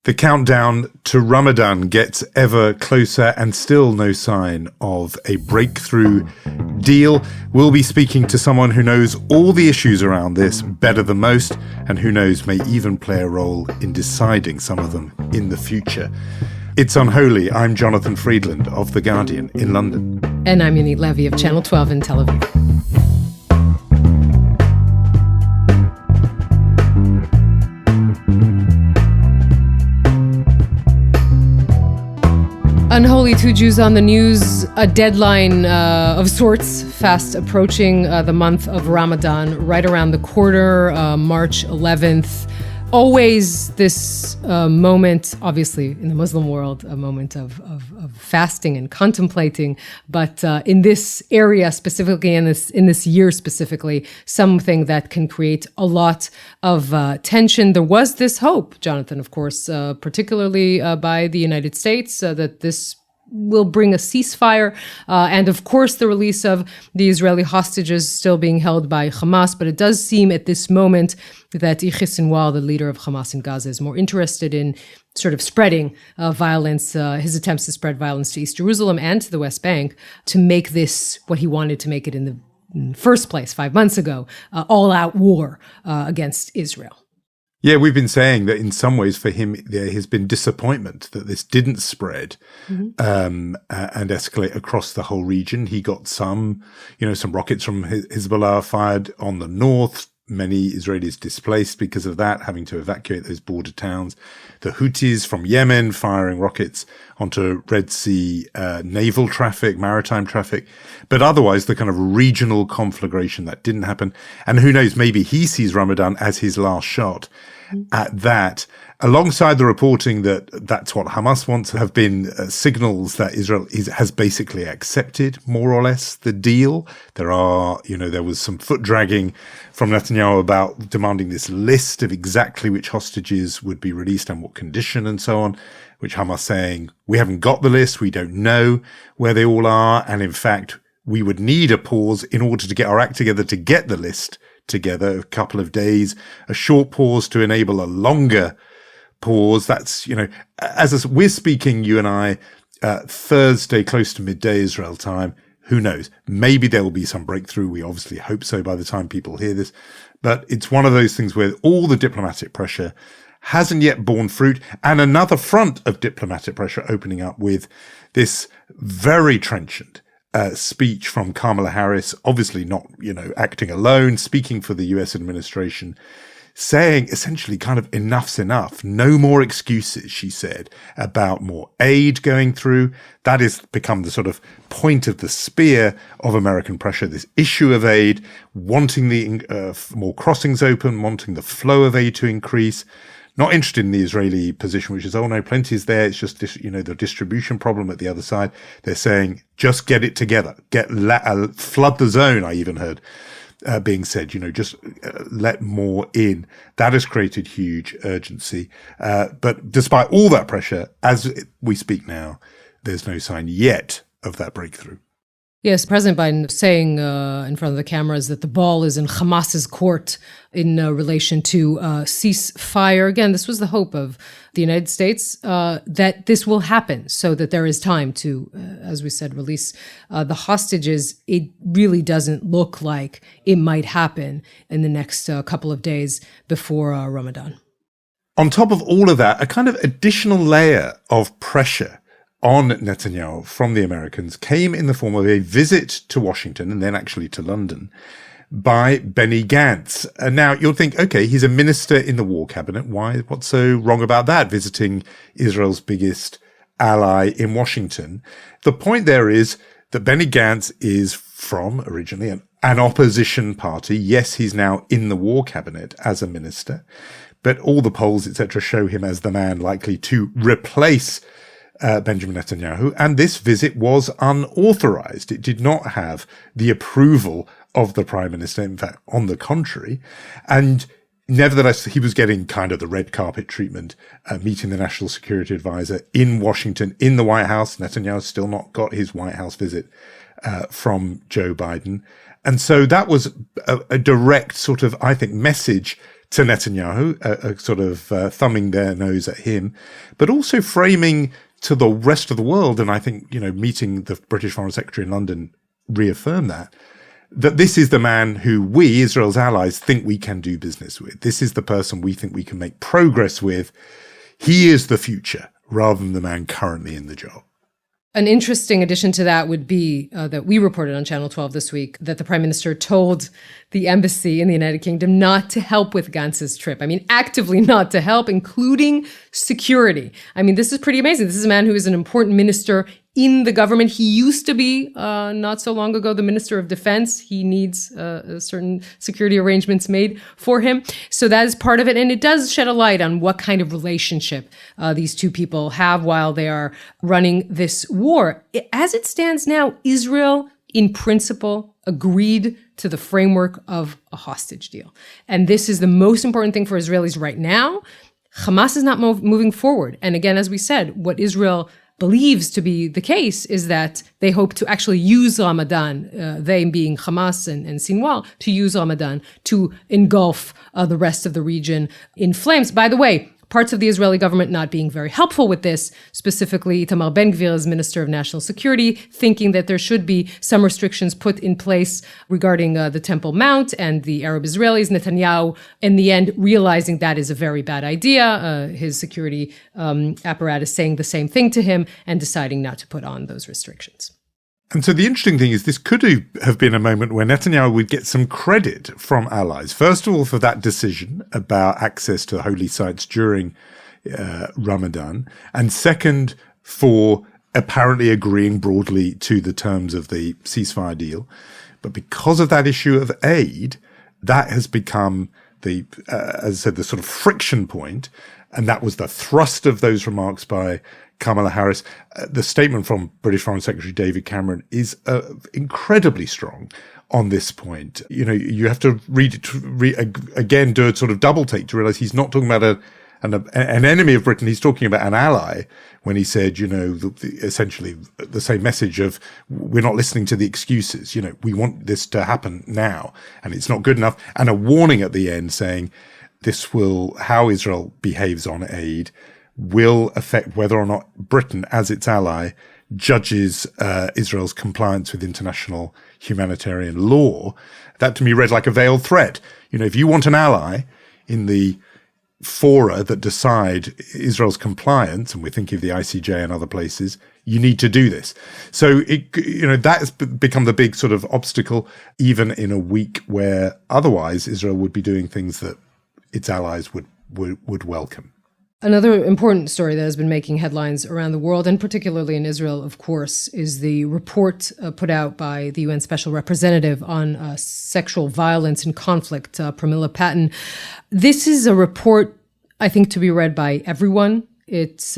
The countdown to Ramadan gets ever closer and still no sign of a breakthrough deal. We'll be speaking to someone who knows all the issues around this better than most and who knows may even play a role in deciding some of them in the future. It's Unholy. I'm Jonathan Friedland of The Guardian in London. And I'm Yonit Levy of Channel 12 in Tel Aviv. Unholy, two Jews on the news, a deadline of sorts, fast approaching the month of Ramadan, right around the corner, March 11th. Always this moment, obviously in the Muslim world, a moment of fasting and contemplating, but in this area specifically, in this year specifically, something that can create a lot of tension. There was this hope, Jonathan, of course, particularly by the United States, that this will bring a ceasefire, and of course the release of the Israeli hostages still being held by Hamas. But it does seem at this moment that Yossi Cohen, the leader of Hamas in Gaza, is more interested in sort of spreading violence, his attempts to spread violence to East Jerusalem and to the West Bank, to make this what he wanted to make it in the first place 5 months ago, all-out war against Israel. Yeah, we've been saying that in some ways for him, there has been disappointment that this didn't spread and escalate across the whole region. He got some rockets from Hezbollah fired on the north. Many Israelis displaced because of that, having to evacuate those border towns. The Houthis from Yemen firing rockets onto Red Sea naval traffic, maritime traffic. But otherwise, the kind of regional conflagration that didn't happen. And who knows, maybe he sees Ramadan as his last shot at that. Alongside the reporting that that's what Hamas wants, have been signals that Israel has basically accepted more or less the deal. There was some foot dragging from Netanyahu about demanding this list of exactly which hostages would be released and what condition and so on, which Hamas saying, we haven't got the list, we don't know where they all are, and in fact, we would need a pause in order to get our act together to get the list together, a couple of days, a short pause to enable a longer pause. That's, as we're speaking, you and I, Thursday, close to midday Israel time. Who knows? Maybe there will be some breakthrough. We obviously hope so by the time people hear this. But it's one of those things where all the diplomatic pressure hasn't yet borne fruit. And another front of diplomatic pressure opening up with this very trenchant speech from Kamala Harris, obviously not, acting alone, speaking for the US administration, saying essentially kind of enough's enough. No more excuses, she said, about more aid going through. That has become the sort of point of the spear of American pressure, this issue of aid, wanting the more crossings open, wanting the flow of aid to increase. Not interested in the Israeli position, which is, oh no, plenty is there. It's just, the distribution problem at the other side. They're saying, just get it together. Flood the zone, I even heard being said, just let more in. That has created huge urgency. But despite all that pressure, as we speak now, there's no sign yet of that breakthrough. Yes, President Biden saying in front of the cameras that the ball is in Hamas's court in relation to ceasefire. Again, this was the hope of the United States, that this will happen so that there is time to, as we said, release the hostages. It really doesn't look like it might happen in the next couple of days before Ramadan. On top of all of that, a kind of additional layer of pressure on Netanyahu from the Americans came in the form of a visit to Washington and then actually to London by Benny Gantz. And now you'll think, okay, he's a minister in the war cabinet. Why? What's so wrong about that? Visiting Israel's biggest ally in Washington. The point there is that Benny Gantz is from originally an opposition party. Yes, he's now in the war cabinet as a minister, but all the polls, etc., show him as the man likely to replace Benjamin Netanyahu, and this visit was unauthorized. It did not have the approval of the prime minister. In fact, on the contrary, and nevertheless, he was getting kind of the red carpet treatment, meeting the national security advisor in Washington, in the White House. Netanyahu's still not got his White House visit from Joe Biden. And so that was a direct sort of, I think, message to Netanyahu, sort of thumbing their nose at him, but also framing to the rest of the world, and I think, meeting the British Foreign Secretary in London reaffirmed that this is the man who we, Israel's allies, think we can do business with. This is the person we think we can make progress with. He is the future rather than the man currently in the job. An interesting addition to that would be that we reported on Channel 12 this week that the Prime Minister told the embassy in the United Kingdom not to help with Gantz's trip. I mean, actively not to help, including security. I mean, this is pretty amazing. This is a man who is an important minister in the government. He used to be, not so long ago, the Minister of Defense. He needs certain security arrangements made for him. So that is part of it. And it does shed a light on what kind of relationship these two people have while they are running this war. As it stands now, Israel, in principle, agreed to the framework of a hostage deal. And this is the most important thing for Israelis right now. Hamas is not moving forward. And again, as we said, what Israel believes to be the case is that they hope to actually use Ramadan, they being Hamas and Sinwar, to use Ramadan to engulf the rest of the region in flames. By the way, parts of the Israeli government not being very helpful with this, specifically Itamar Ben-Gvir as Minister of National Security, thinking that there should be some restrictions put in place regarding the Temple Mount and the Arab Israelis. Netanyahu, in the end, realizing that is a very bad idea. His security apparatus saying the same thing to him and deciding not to put on those restrictions. And so the interesting thing is this could have been a moment where Netanyahu would get some credit from allies. First of all, for that decision about access to holy sites during Ramadan. And second, for apparently agreeing broadly to the terms of the ceasefire deal. But because of that issue of aid, that has become as I said, the sort of friction point. And that was the thrust of those remarks by Kamala Harris. The statement from British Foreign Secretary David Cameron is incredibly strong on this point. You have to read it again, do a sort of double take to realize he's not talking about an enemy of Britain. He's talking about an ally when he said, essentially the same message of we're not listening to the excuses. We want this to happen now and it's not good enough. And a warning at the end saying how Israel behaves on aid will affect whether or not Britain, as its ally, judges Israel's compliance with international humanitarian law. That to me read like a veiled threat. If you want an ally in the fora that decide Israel's compliance, and we're thinking of the ICJ and other places, you need to do this. So that has become the big sort of obstacle, even in a week where otherwise Israel would be doing things that its allies would welcome. Another important story that has been making headlines around the world, and particularly in Israel, of course, is the report put out by the UN Special Representative on sexual violence and conflict, Pramila Patten. This is a report, I think, to be read by everyone. It's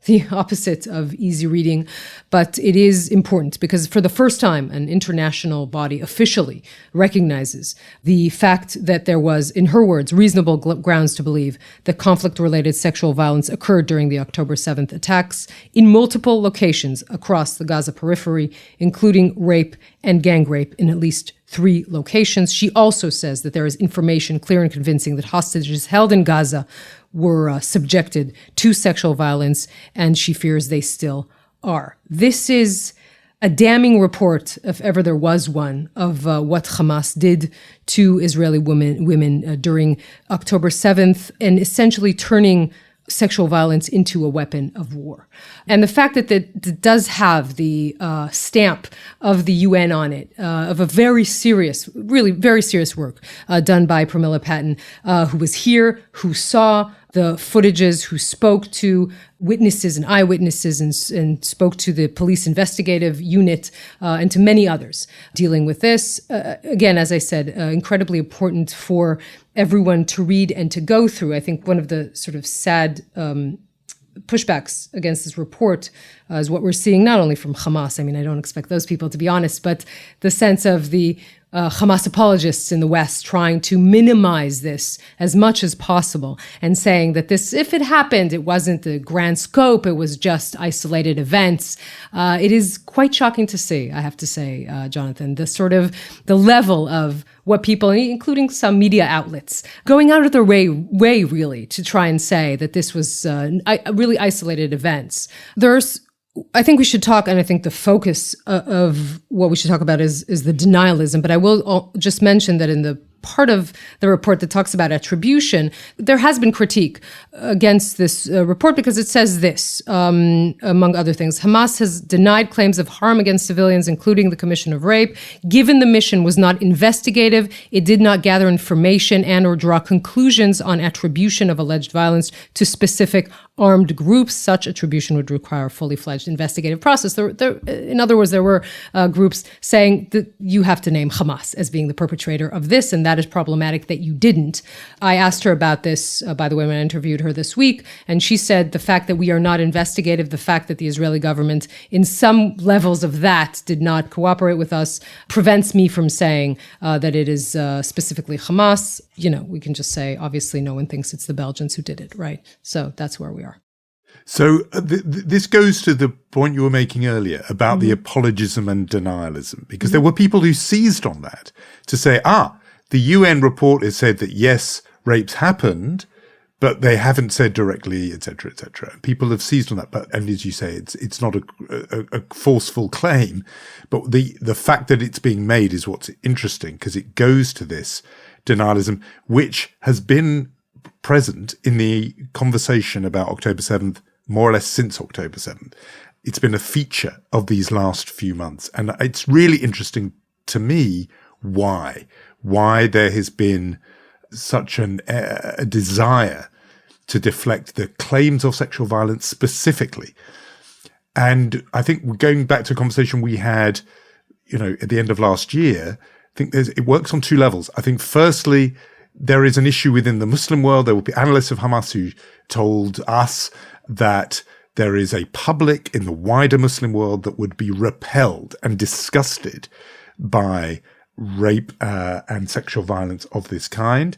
the opposite of easy reading, but it is important because for the first time, an international body officially recognizes the fact that there was, in her words, reasonable grounds to believe that conflict-related sexual violence occurred during the October 7th attacks in multiple locations across the Gaza periphery, including rape and gang rape in at least 3 locations. She also says that there is information clear and convincing that hostages held in Gaza were subjected to sexual violence, and she fears they still are. This is a damning report, if ever there was one, of what Hamas did to Israeli women during October 7th, and essentially turning sexual violence into a weapon of war. And the fact that it does have the stamp of the UN on it, of a very serious, really very serious work done by Pramila Patten, who was here, who saw the footages, who spoke to witnesses and eyewitnesses and spoke to the police investigative unit and to many others dealing with this. Again, as I said, incredibly important for everyone to read and to go through. I think one of the sort of sad pushbacks against this report is what we're seeing not only from Hamas. I mean, I don't expect those people to be honest, but the sense of the Hamas apologists in the West trying to minimize this as much as possible and saying that this, if it happened, it wasn't the grand scope, it was just isolated events. It is quite shocking to see, I have to say, Jonathan, the level of what people, including some media outlets, going out of their way really to try and say that this was really isolated events. I think we should talk, and I think the focus of what we should talk about is the denialism. But I will just mention that in the part of the report that talks about attribution, there has been critique against this report because it says this, among other things: Hamas has denied claims of harm against civilians, including the commission of rape. Given the mission was not investigative, it did not gather information and or draw conclusions on attribution of alleged violence to specific armed groups. Such attribution would require a fully fledged investigative process. In other words, there were groups saying that you have to name Hamas as being the perpetrator of this, and that is problematic that you didn't. I asked her about this, by the way, when I interviewed her this week, and she said the fact that we are not investigative, the fact that the Israeli government in some levels of that did not cooperate with us, prevents me from saying that it is specifically Hamas. We can just say, obviously, no one thinks it's the Belgians who did it, right? So that's where we are. So this goes to the point you were making earlier about the apologism and denialism, because there were people who seized on that to say, the UN report has said that, yes, rapes happened, but they haven't said directly, et cetera, et cetera. People have seized on that. And as you say, it's not a forceful claim, but the fact that it's being made is what's interesting, because it goes to this denialism, which has been present in the conversation about October 7th, more or less since October 7th. It's been a feature of these last few months. And it's really interesting to me why there has been such a desire to deflect the claims of sexual violence specifically. And I think going back to a conversation we had, at the end of last year, I think it works on two levels. I think firstly, there is an issue within the Muslim world. There will be analysts of Hamas who told us that there is a public in the wider Muslim world that would be repelled and disgusted by rape and sexual violence of this kind.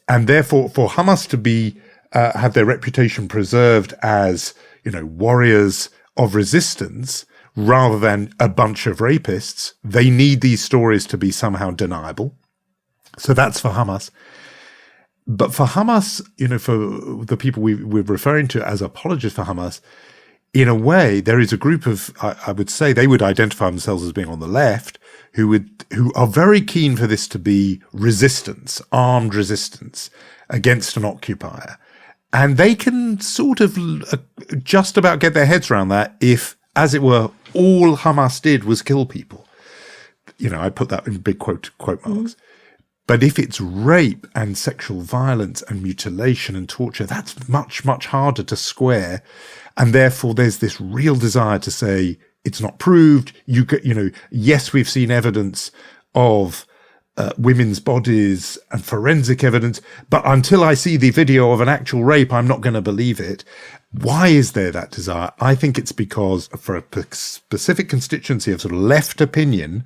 And therefore, for Hamas to be have their reputation preserved as, warriors of resistance rather than a bunch of rapists, they need these stories to be somehow deniable. So that's for Hamas. But for Hamas, for the people we're referring to as apologists for Hamas, in a way, there is a group of, I would say, they would identify themselves as being on the left, who are very keen for this to be resistance, armed resistance against an occupier. And they can sort of just about get their heads around that if, as it were, all Hamas did was kill people. I put that in big quote marks. But if it's rape and sexual violence and mutilation and torture, that's much, much harder to square. And therefore, there's this real desire to say it's not proved. Yes, we've seen evidence of women's bodies and forensic evidence, but until I see the video of an actual rape, I'm not going to believe it. Why is there that desire? I think it's because for a specific constituency of sort of left opinion,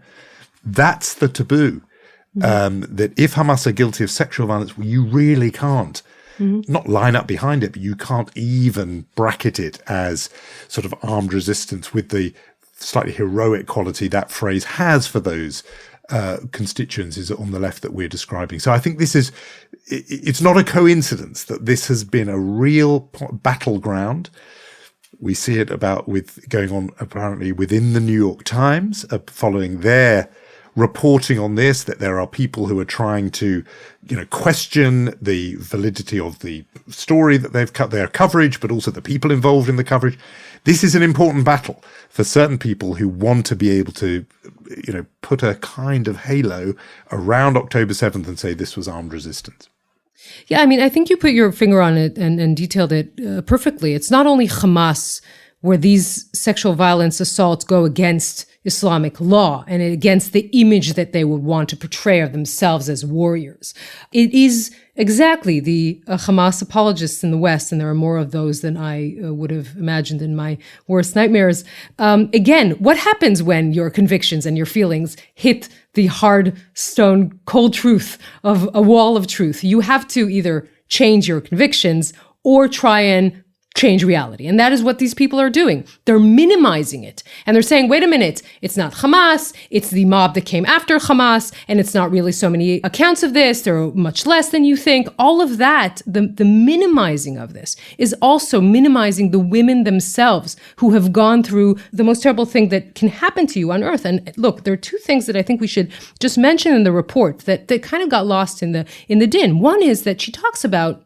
that's the taboo. That if Hamas are guilty of sexual violence, you really can't not line up behind it, but you can't even bracket it as sort of armed resistance with the slightly heroic quality that phrase has for those constituencies on the left that we're describing. So I think it's not a coincidence that this has been a real battleground. We see it going on apparently within the New York Times, following their reporting on this, that there are people who are trying to, question the validity of the story that they've cut, their coverage, but also the people involved in the coverage. This is an important battle for certain people who want to be able to, put a kind of halo around October 7th and say this was armed resistance. Yeah, I think you put your finger on it and detailed it perfectly. It's not only Hamas where these sexual violence assaults go against Islamic law and against the image that they would want to portray of themselves as warriors. It is exactly the Hamas apologists in the West, and there are more of those than I would have imagined in my worst nightmares. Again, what happens when your convictions and your feelings hit the hard, stone, cold truth of a wall of truth? You have to either change your convictions or try and change reality. And that is what these people are doing. They're minimizing it. And they're saying, wait a minute, it's not Hamas, it's the mob that came after Hamas, and it's not really so many accounts of this, there are much less than you think. All of that, the minimizing of this is also minimizing the women themselves who have gone through the most terrible thing that can happen to you on earth. And look, there are two things that I think we should just mention in the report that kind of got lost in the din. One is that she talks about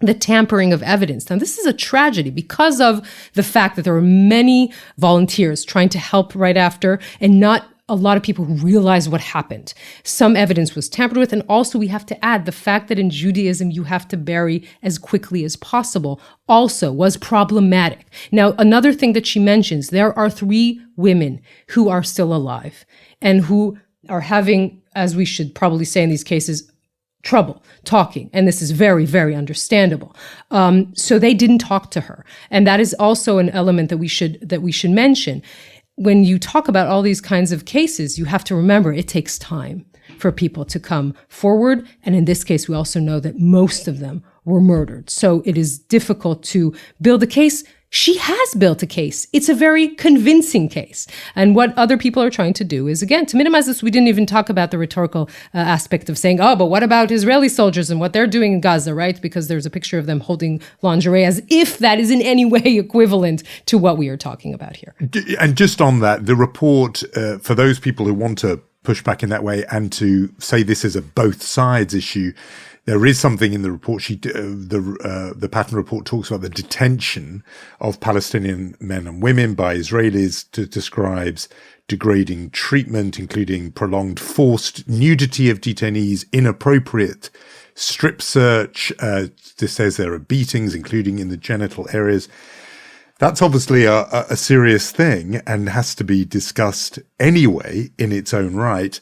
the tampering of evidence. Now, this is a tragedy because of the fact that there were many volunteers trying to help right after and not a lot of people who realize what happened. Some evidence was tampered with. And also we have to add the fact that in Judaism, you have to bury as quickly as possible also was problematic. Now, another thing that she mentions, there are 3 women who are still alive and who are having, as we should probably say in these cases, trouble talking. And this is very, very understandable. So they didn't talk to her. And that is also an element that we should mention. When you talk about all these kinds of cases, you have to remember it takes time for people to come forward. And in this case, we also know that most of them were murdered. So it is difficult to build a case. She has built a case. It's a very convincing case. And what other people are trying to do is, again, to minimize this, we didn't even talk about the rhetorical aspect of saying, oh, but what about Israeli soldiers and what they're doing in Gaza, right? Because there's a picture of them holding lingerie, as if that is in any way equivalent to what we are talking about here. And just on that, the report, for those people who want to push back in that way and to say this is a both sides issue, there is something in the report. The Patton report talks about the detention of Palestinian men and women by Israelis, describes degrading treatment, including prolonged forced nudity of detainees, inappropriate strip search. This says there are beatings, including in the genital areas. That's obviously a serious thing and has to be discussed anyway in its own right.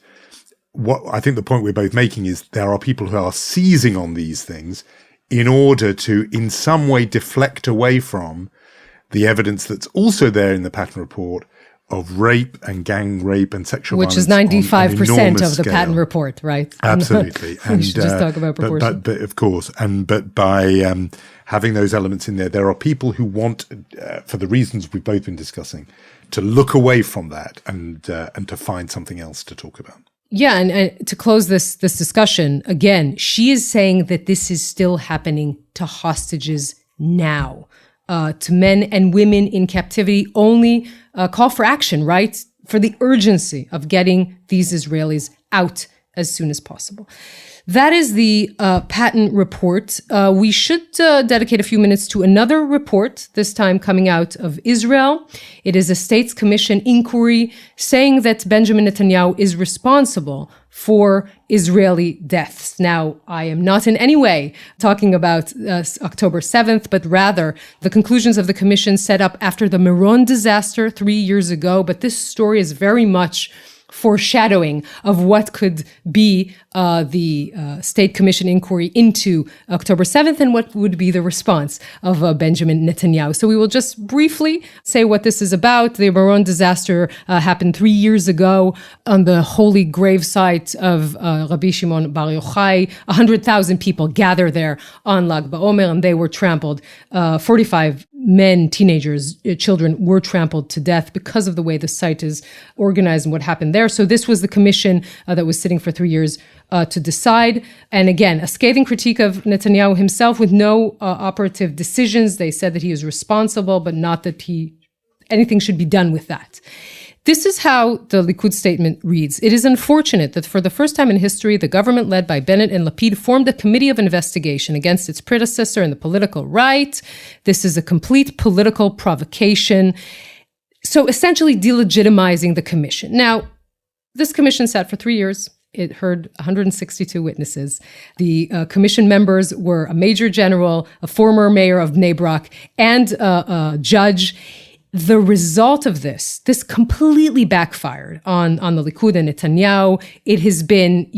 What I think the point we're both making is there are people who are seizing on these things in order to, in some way, deflect away from the evidence that's also there in the Patton report of rape and gang rape and sexual violence. Which is 95% of the Patton report, right? Absolutely. We should just talk about proportion. But of course, but by having those elements in there are people who want, for the reasons we've both been discussing, to look away from that and to find something else to talk about. Yeah, and to close this discussion, again, she is saying that this is still happening to hostages now, to men and women in captivity. Only call for action, right? For the urgency of getting these Israelis out as soon as possible. That is the Patton report. We should dedicate a few minutes to another report, this time coming out of Israel. It is a States Commission inquiry saying that Benjamin Netanyahu is responsible for Israeli deaths. Now, I am not in any way talking about October 7th, but rather the conclusions of the commission set up after the Meron disaster 3 years ago. But this story is very much foreshadowing of what could be the State Commission inquiry into October 7th and what would be the response of Benjamin Netanyahu. So we will just briefly say what this is about. The Meron disaster happened 3 years ago on the holy gravesite of Rabbi Shimon Bar Yochai. 100,000 people gather there on Lag BaOmer, and they were trampled. 45 men, teenagers, children were trampled to death because of the way the site is organized and what happened there. So this was the commission that was sitting for 3 years to decide. And again, a scathing critique of Netanyahu himself with no operative decisions. They said that he is responsible, but not that anything should be done with that. This is how the Likud statement reads. It is unfortunate that for the first time in history, the government led by Bennett and Lapid formed a committee of investigation against its predecessor in the political right. This is a complete political provocation. So essentially delegitimizing the commission. Now, this commission sat for 3 years. It heard 162 witnesses. The commission members were a major general, a former mayor of Bnei Brak, and a judge. the result of this completely backfired on the Likud and Netanyahu. It has been,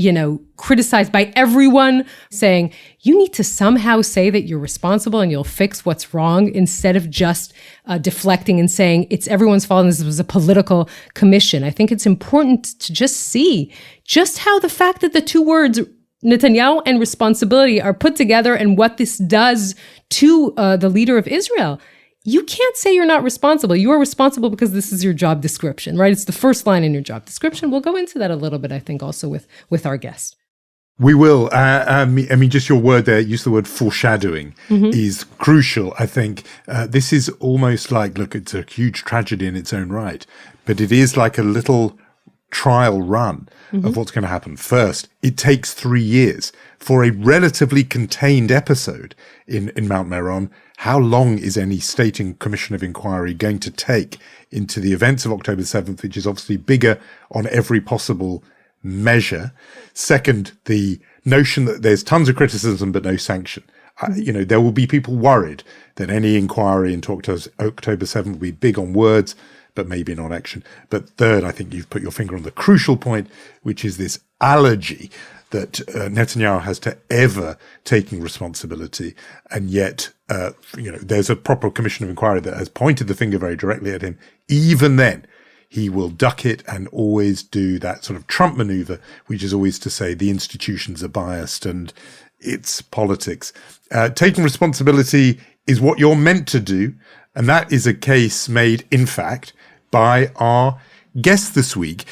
criticized by everyone, saying you need to somehow say that you're responsible and you'll fix what's wrong instead of just deflecting and saying it's everyone's fault and this was a political commission. I think it's important to just see just how the fact that the two words Netanyahu and responsibility are put together and what this does to the leader of Israel. You can't say you're not responsible. You are responsible because this is your job description, right? It's the first line in your job description. We'll go into that a little bit, I think, also with our guest. We will. Just your word there, use the word foreshadowing is crucial. I think this is almost like, look, it's a huge tragedy in its own right, but it is like a little trial run of what's going to happen. First, it takes 3 years for a relatively contained episode in Mount Meron. How long is any state commission of inquiry going to take into the events of October 7th, which is obviously bigger on every possible measure? Second, the notion that there's tons of criticism but no sanction. There will be people worried that any inquiry into October 7th will be big on words, but maybe not action. But third, I think you've put your finger on the crucial point, which is this allergy that Netanyahu has to ever taking responsibility. And yet, there's a proper commission of inquiry that has pointed the finger very directly at him. Even then, he will duck it and always do that sort of Trump maneuver, which is always to say the institutions are biased and it's politics. Taking responsibility is what you're meant to do. And that is a case made, in fact, by our guest this week.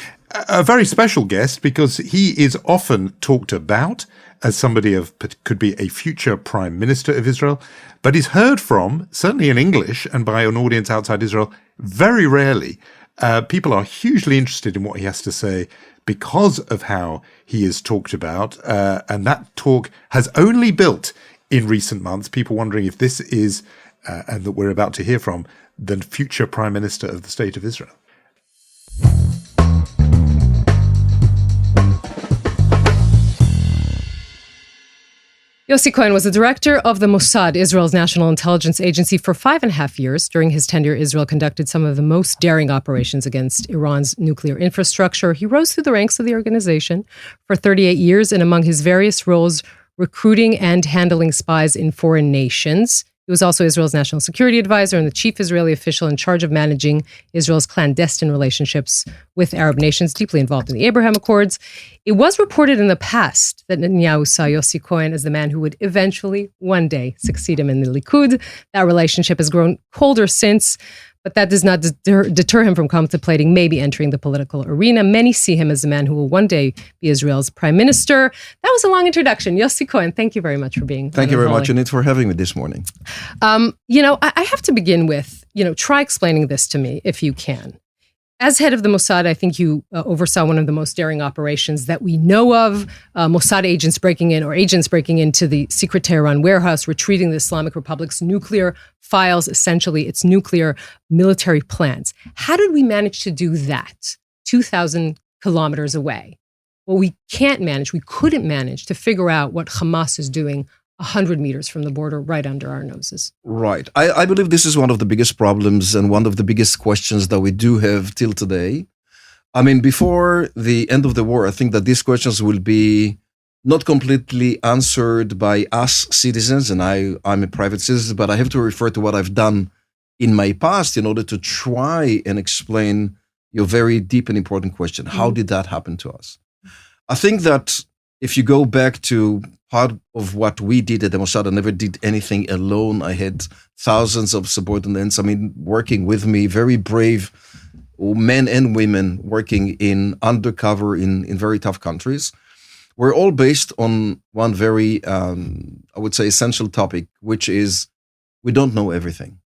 A very special guest because he is often talked about as somebody could be a future prime minister of Israel, but is heard from, certainly in English and by an audience outside Israel, very rarely. People are hugely interested in what he has to say because of how he is talked about. And that talk has only built in recent months, people wondering if this is, and that we're about to hear from, the future prime minister of the state of Israel. Yossi Cohen was the director of the Mossad, Israel's national intelligence agency, for 5.5 years. During his tenure, Israel conducted some of the most daring operations against Iran's nuclear infrastructure. He rose through the ranks of the organization for 38 years, and among his various roles, recruiting and handling spies in foreign nations. He was also Israel's national security advisor and the chief Israeli official in charge of managing Israel's clandestine relationships with Arab nations, deeply involved in the Abraham Accords. It was reported in the past that Netanyahu saw Yossi Cohen as the man who would eventually, one day, succeed him in the Likud. That relationship has grown colder since, but that does not deter him from contemplating maybe entering the political arena. Many see him as the man who will one day be Israel's prime minister. That was a long introduction. Yossi Cohen, thank you very much for being Thank you very much, Yonit, for having me this morning. I have to begin with, try explaining this to me if you can. As head of the Mossad, I think you oversaw one of the most daring operations that we know of. Mossad agents breaking into the secret Tehran warehouse, retrieving the Islamic Republic's nuclear files, essentially its nuclear military plans. How did we manage to do that 2,000 kilometers away? Well, we couldn't manage to figure out what Hamas is doing 100 meters from the border, right under our noses. Right. I believe this is one of the biggest problems and one of the biggest questions that we do have till today. I mean, before the end of the war, I think that these questions will be not completely answered by us citizens, and I'm a private citizen, but I have to refer to what I've done in my past in order to try and explain your very deep and important question. How did that happen to us? I think that if you go back to part of what we did at the Mossad, I never did anything alone. I had thousands of subordinates, working with me, very brave men and women working in undercover in very tough countries. We're all based on one very, essential topic, which is we don't know everything.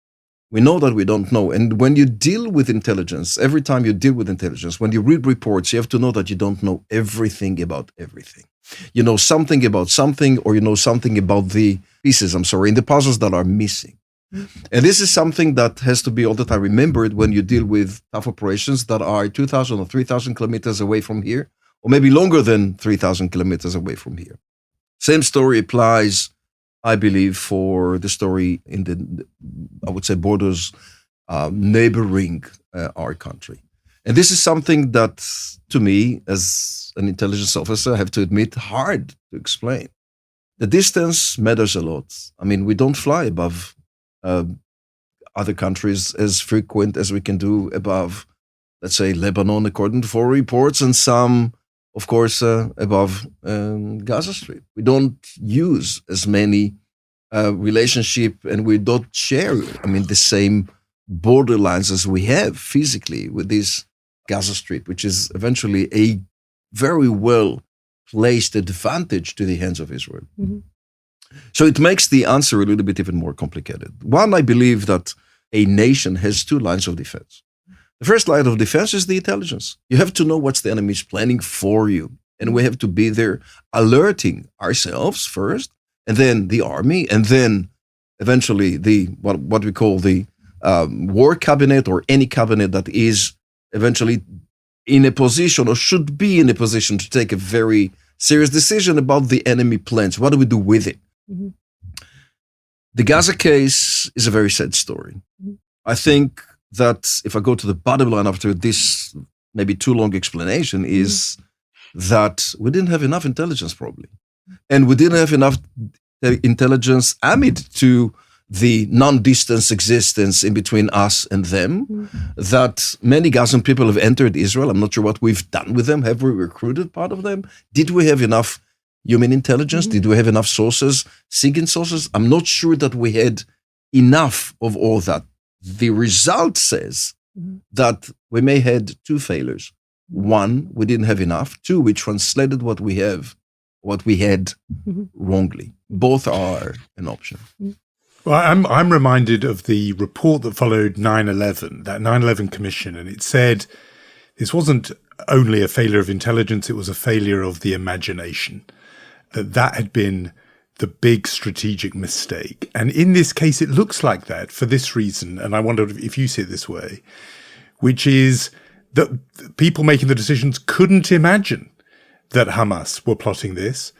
We know that we don't know. And when you deal with intelligence, every time you deal with intelligence, when you read reports, you have to know that you don't know everything about everything. You know something about something, or you know something about the pieces, in the puzzles that are missing. And this is something that has to be all the time remembered when you deal with tough operations that are 2,000 or 3,000 kilometers away from here, or maybe longer than 3,000 kilometers away from here. Same story applies, I believe, for the story in the, borders neighboring our country. And this is something that, to me, as an intelligence officer, I have to admit, hard to explain. The distance matters a lot. I mean, we don't fly above other countries as frequent as we can do above, let's say, Lebanon, according to 4 reports, and some, of course, above Gaza Strip. We don't use as many relationship, and we don't share, the same borderlines as we have physically with this Gaza Strip, which is eventually a very well placed advantage to the hands of Israel. Mm-hmm. So it makes the answer a little bit even more complicated. One, I believe that a nation has 2 lines of defense. The first line of defense is the intelligence. You have to know what the enemy is planning for you. And we have to be there alerting ourselves first, and then the army, and then eventually the what we call the war cabinet, or any cabinet that is eventually in a position or should be in a position to take a very serious decision about the enemy plans. What do we do with it? Mm-hmm. The Gaza case is a very sad story. Mm-hmm. I think that if I go to the bottom line after this maybe too long explanation is that we didn't have enough intelligence probably. And we didn't have enough intelligence amid to the non-distance existence in between us and them, that many Gazan people have entered Israel. I'm not sure what we've done with them. Have we recruited part of them? Did we have enough human intelligence? Did we have enough sources, SIGINT sources? I'm not sure that we had enough of all that. The result says that we may had 2 failures. 1, we didn't have enough. 2, we translated what we had wrongly. Both are an option. Well, I'm reminded of the report that followed 9/11, that 9/11 commission, and it said this wasn't only a failure of intelligence, it was a failure of the imagination, that had been the big strategic mistake. And in this case, it looks like that for this reason, and I wonder if you see it this way, which is that people making the decisions couldn't imagine that Hamas were plotting this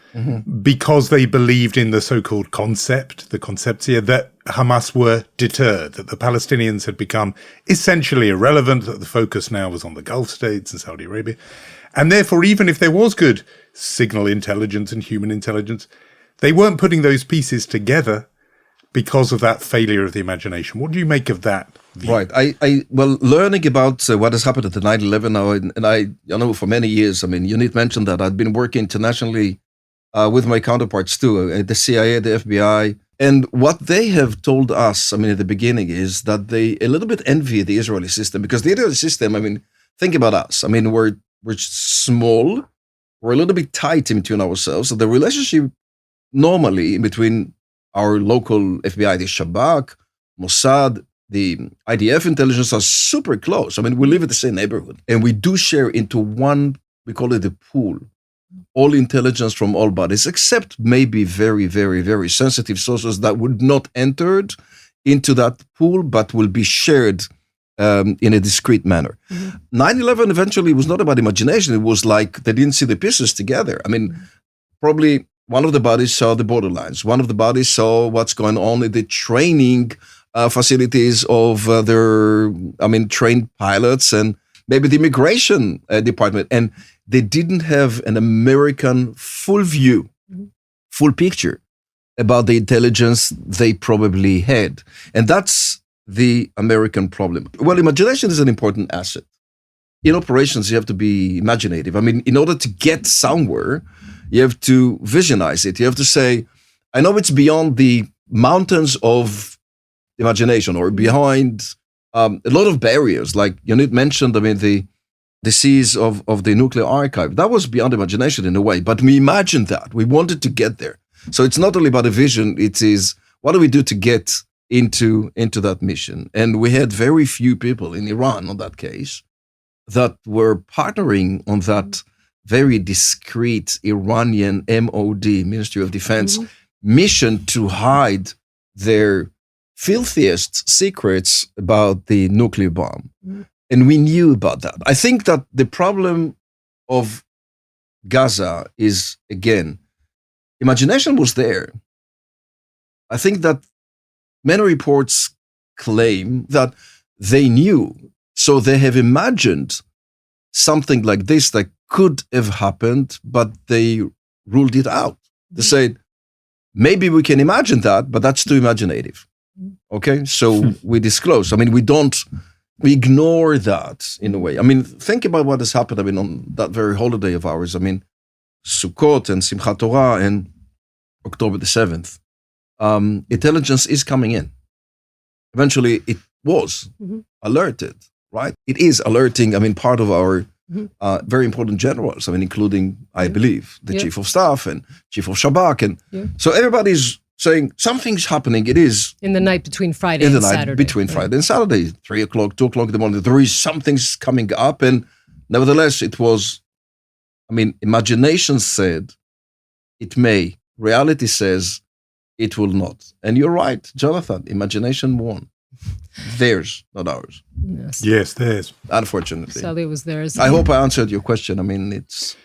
because they believed in the so-called concept, the conceptia, that Hamas were deterred, that the Palestinians had become essentially irrelevant, that the focus now was on the Gulf states and Saudi Arabia. And therefore, even if there was good signal intelligence and human intelligence, they weren't putting those pieces together because of that failure of the imagination. What do you make of that view? Right. Well, learning about what has happened at the 9/11 now, and I for many years, Yonit mentioned that I'd been working internationally with my counterparts too, at the CIA, the FBI. And what they have told us, at the beginning, is that they a little bit envy the Israeli system, because the Israeli system, think about us. We're small, we're a little bit tight in between ourselves. So the relationship normally in between our local FBI, the Shabak, Mossad, the IDF intelligence are super close. We live in the same neighborhood, and we do share into one, we call it a pool, all intelligence from all bodies, except maybe very, very, very sensitive sources that would not enter into that pool, but will be shared in a discrete manner. 9/11 eventually was not about imagination. It was like they didn't see the pieces together. Probably one of the bodies saw the borderlines. One of the bodies saw what's going on in the training facilities of their, trained pilots, and maybe the immigration department. And they didn't have an American full view, full picture about the intelligence they probably had. And that's the American problem. Well, imagination is an important asset. In operations, you have to be imaginative. In order to get somewhere, you have to visionize it. You have to say, I know it's beyond the mountains of imagination, or behind a lot of barriers. Like Yonit mentioned, the seas of the nuclear archive. That was beyond imagination in a way, but we imagined that. We wanted to get there. So it's not only about a vision, it is what do we do to get into that mission? And we had very few people in Iran on that case that were partnering on that very discreet Iranian MOD, Ministry of Defense, mission to hide their filthiest secrets about the nuclear bomb. And we knew about that. I think that the problem of Gaza is, again, imagination was there. I think that many reports claim that they knew. So they have imagined something like this that could have happened, but they ruled it out. They said, maybe we can imagine that, but that's too imaginative. Okay, so we disclose. I mean, we ignore that in a way. I mean, think about what has happened. I mean, on that very holiday of ours. I mean, Sukkot and Simchat Torah and October the 7th. Intelligence is coming in. Eventually, it was alerted, right? It is alerting, I mean, part of our very important generals, I mean, including, I believe, the chief of staff and chief of Shabak. And so everybody's saying something's happening. It is. In the night between Friday and Saturday. Between Friday and Saturday, 3 o'clock, 2 o'clock in the morning, there is something's coming up. And nevertheless, it was, I mean, imagination said it may. Reality says it will not. And you're right, Jonathan, imagination won. Theirs, not ours. Yes, theirs. Unfortunately. Sadly, it was theirs. I hope I answered your question. I mean, it's...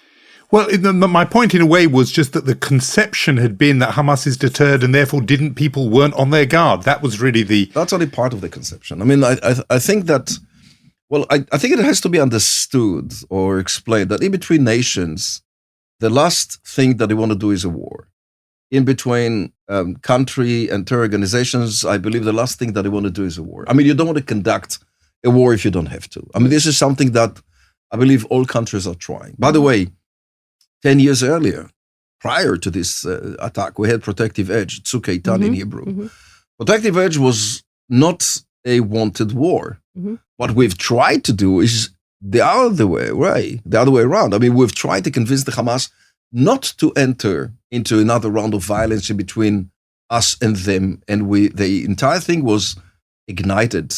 Well, my point in a way was just that the conception had been that Hamas is deterred and therefore people weren't on their guard. That was really the... That's only part of the conception. I mean, I think that, well, I think it has to be understood or explained that in between nations, the last thing that they want to do is a war. In between country and terror organizations, I believe the last thing that they want to do is a war. I mean, you don't want to conduct a war if you don't have to. I mean, this is something that I believe all countries are trying. By the way, 10 years earlier, prior to this attack, we had Protective Edge, Tzuk Eitan in Hebrew. Protective Edge was not a wanted war. What we've tried to do is the other way around. I mean, we've tried to convince the Hamas not to enter into another round of violence in between us and them. And the entire thing was ignited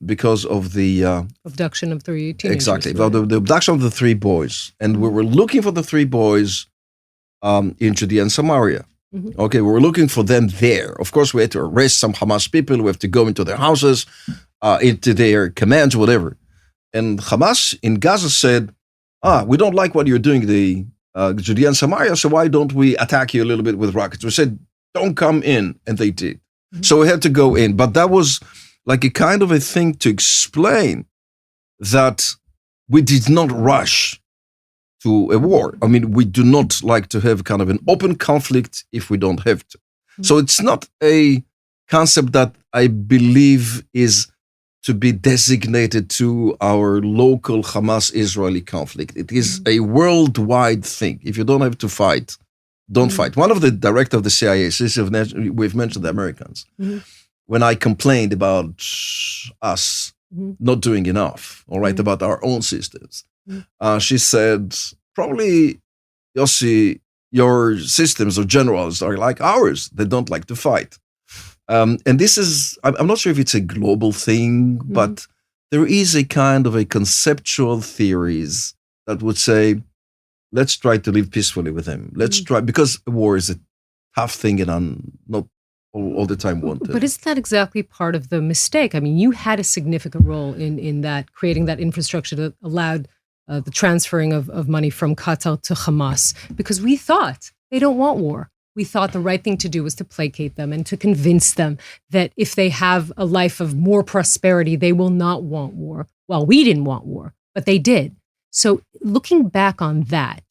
because of the abduction of 3 teenagers. Exactly, the abduction of the 3 boys. And we were looking for the 3 boys in Judea and Samaria. Okay, we were looking for them there. Of course, we had to arrest some Hamas people. We have to go into their houses, into their commands, whatever. And Hamas in Gaza said, we don't like what you're doing, the Judea and Samaria, so why don't we attack you a little bit with rockets? We said, don't come in, and they did. So we had to go in. But that was like a kind of a thing to explain that we did not rush to a war. I mean, we do not like to have kind of an open conflict if we don't have to. So it's not a concept that I believe is to be designated to our local Hamas-Israeli conflict. It is a worldwide thing. If you don't have to fight, don't fight. One of the director of the CIA, we've mentioned the Americans, when I complained about us not doing enough, all right, about our own systems, she said, probably, Yossi, your systems or generals are like ours. They don't like to fight. And this is, I'm not sure if it's a global thing, but there is a kind of a conceptual theories that would say, let's try to live peacefully with them. Let's try, because war is a tough thing and not all the time wanted. But isn't that exactly part of the mistake? I mean, you had a significant role in that, creating that infrastructure that allowed the transferring of money from Qatar to Hamas, because we thought they don't want war. We thought the right thing to do was to placate them and to convince them that if they have a life of more prosperity, they will not want war. Well, we didn't want war, but they did. So looking back on that,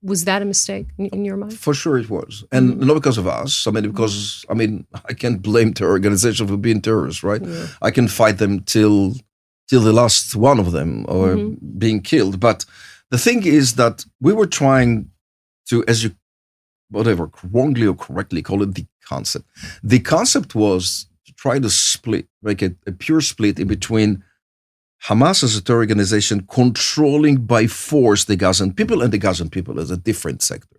was that a mistake in your mind? For sure it was. And not because of us. I mean, because, I can't blame terror organizations for being terrorists, right? Yeah. I can fight them till the last one of them or being killed. But the thing is that we were trying to, as you whatever, wrongly or correctly, call it the concept. The concept was to try to split, make it a pure split in between Hamas as a terror organization controlling by force the Gazan people and the Gazan people as a different sector.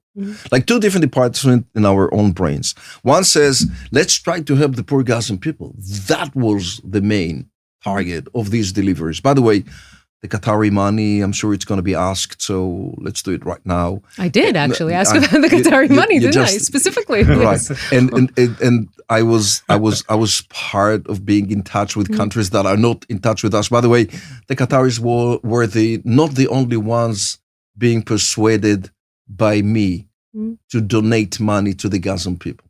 Like 2 different departments in our own brains. One says, let's try to help the poor Gazan people. That was the main target of these deliveries. By the way, the Qatari money, I'm sure it's going to be asked, so let's do it right now. I did actually ask about the Qatari money, didn't I? Specifically, right? And I was part of being in touch with countries that are not in touch with us. By the way, the Qataris were not the only ones being persuaded by me to donate money to the Gazan people.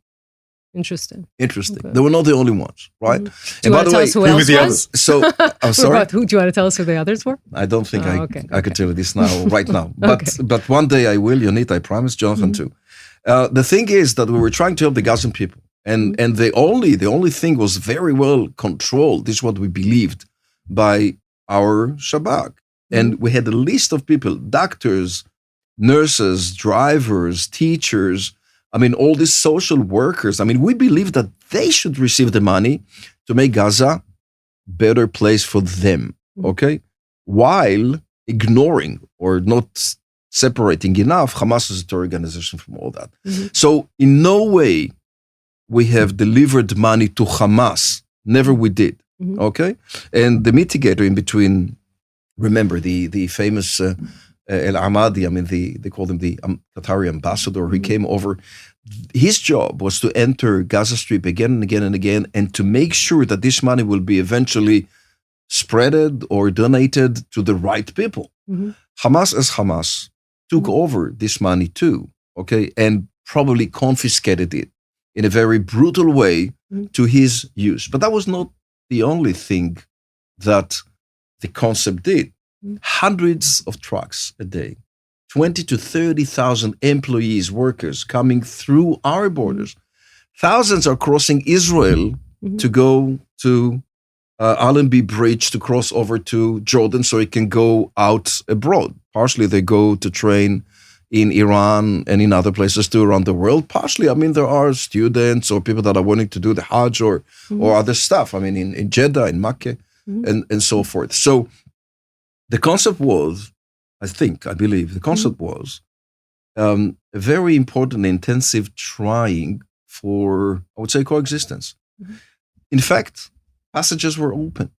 Interesting. Okay. They were not the only ones, right? Mm-hmm. Do you want to tell us who else was? So, I'm sorry? Do you want to tell us who the others were? I don't think I could tell you this now, right now. But one day I will, Yonit, I promise, Jonathan too. The thing is that we were trying to help the Gazan people. And the only thing was very well controlled. This is what we believed by our Shabak. And we had a list of people, doctors, nurses, drivers, teachers, all these social workers. We believe that they should receive the money to make Gaza better place for them, okay? While ignoring or not separating enough Hamas as a terror organization from all that. So in no way we have delivered money to Hamas. Never we did, okay? And the mitigator in between, remember the famous El Amadi, they called him the Qatari ambassador. He came over. His job was to enter Gaza Strip again and again and again, and to make sure that this money will be eventually spreaded or donated to the right people. Hamas as Hamas took over this money too, okay, and probably confiscated it in a very brutal way to his use. But that was not the only thing that the concept did. Hundreds of trucks a day, 20 to 30,000 employees, workers coming through our borders. Thousands are crossing Israel to go to Allenby Bridge to cross over to Jordan so it can go out abroad. Partially they go to train in Iran and in other places too around the world. Partially, there are students or people that are wanting to do the Hajj or other stuff. In Jeddah, in Makkah, and so forth. So the concept was, I believe, was a very important, intensive trying for, I would say, coexistence. In fact, passages were open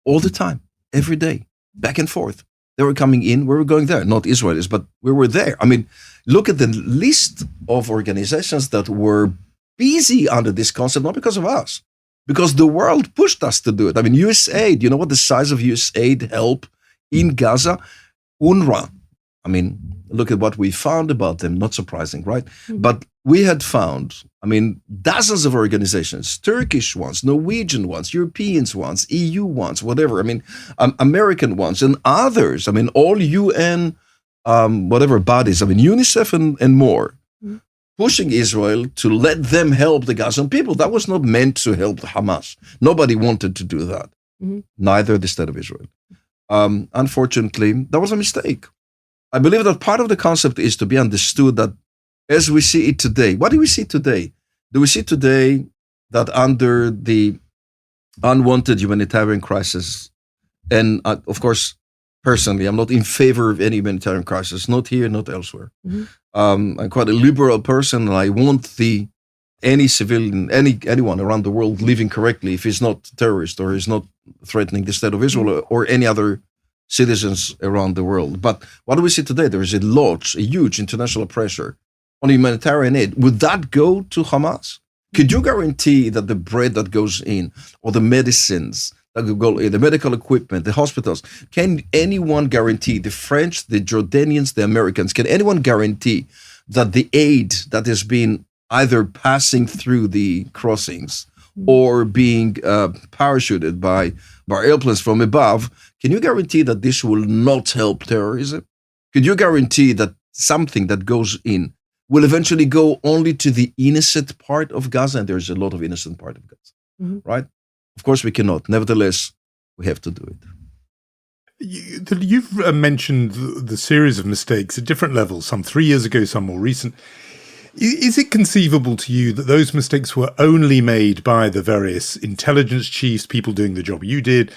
all the time, every day, back and forth. They were coming in, we were going there, not Israelis, but we were there. Look at the list of organizations that were busy under this concept, not because of us, because the world pushed us to do it. USAID, you know what the size of USAID help in Gaza? UNRWA. Look at what we found about them, not surprising, right? But we had found, dozens of organizations, Turkish ones, Norwegian ones, European ones, EU ones, whatever, American ones and others, all UN, whatever bodies, UNICEF and more, pushing Israel to let them help the Gazan people. That was not meant to help Hamas. Nobody wanted to do that, neither the state of Israel. Unfortunately, that was a mistake. I believe that part of the concept is to be understood that as we see it today, what do we see today? Do we see today that under the unwanted humanitarian crisis, and of course, personally, I'm not in favor of any humanitarian crisis, not here, not elsewhere. I'm quite a liberal person, and I want any civilian, anyone around the world living correctly if he's not a terrorist or is not threatening the state of Israel or any other citizens around the world. But what do we see today? There is a huge international pressure on humanitarian aid. Would that go to Hamas? Could you guarantee that the bread that goes in, or the medicines that go in, the medical equipment, the hospitals, can anyone guarantee, the French, the Jordanians, the Americans, can anyone guarantee that the aid that has been either passing through the crossings or being parachuted by airplanes from above, can you guarantee that this will not help terrorism? Could you guarantee that something that goes in will eventually go only to the innocent part of Gaza? And there's a lot of innocent part of Gaza, right? Of course we cannot. Nevertheless, we have to do it. You've mentioned the series of mistakes at different levels, some 3 years ago, some more recent. Is it conceivable to you that those mistakes were only made by the various intelligence chiefs, people doing the job you did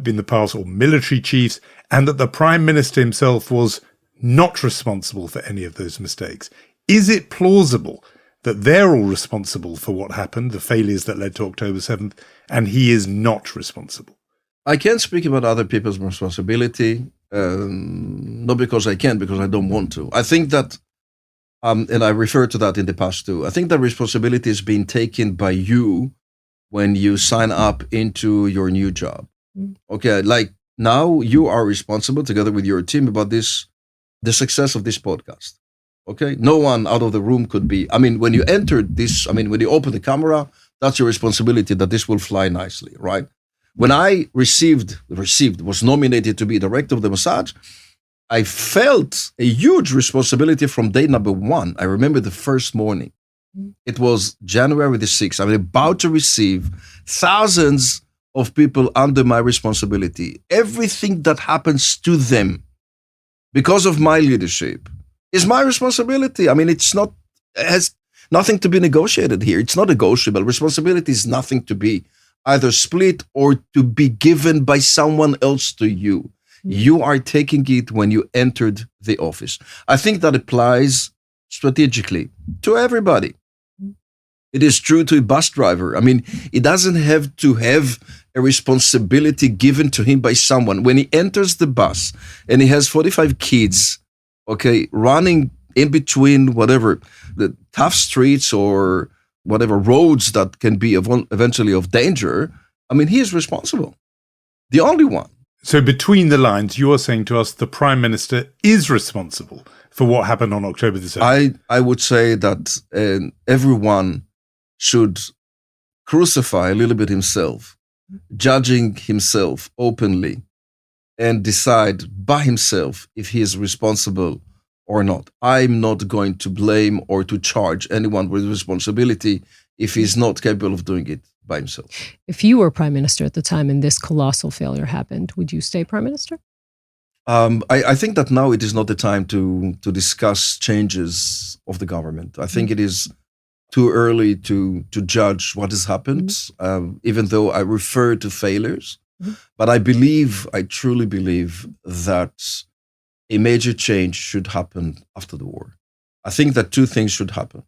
in the past, or military chiefs, and that the Prime Minister himself was not responsible for any of those mistakes? Is it plausible that they're all responsible for what happened, the failures that led to October 7th, and he is not responsible? I can't speak about other people's responsibility, not because I can, because I don't want to. I think that, and I referred to that in the past too, I think that responsibility is being taken by you when you sign up into your new job. Okay, like now you are responsible together with your team about the success of this podcast. Okay, no one out of the room could be. I mean, when you entered this, I mean, when you open the camera, that's your responsibility that this will fly nicely, right? When I was nominated to be director of the Mossad, I felt a huge responsibility from day number one. I remember the first morning. It was January the 6th. I'm about to receive thousands of people under my responsibility. Everything that happens to them because of my leadership is my responsibility. I mean, it has nothing to be negotiated here. It's not negotiable. Responsibility is nothing to be either split or to be given by someone else to you. You are taking it when you entered the office. I think that applies strategically to everybody. It is true to a bus driver. I mean, he doesn't have to have a responsibility given to him by someone. When he enters the bus and he has 45 kids, okay, running in between whatever, the tough streets or whatever roads that can be eventually of danger, I mean, he is responsible. The only one. So between the lines, you are saying to us the Prime Minister is responsible for what happened on October the 7th. I would say that everyone should crucify a little bit himself, judging himself openly, and decide by himself if he is responsible or not. I'm not going to blame or to charge anyone with responsibility if he's not capable of doing it by himself. If you were Prime Minister at the time and this colossal failure happened, would you stay Prime Minister? I think that now it is not the time to discuss changes of the government. I think it is too early to judge what has happened, even though I refer to failures. But I truly believe that a major change should happen after the war. I think that two things should happen.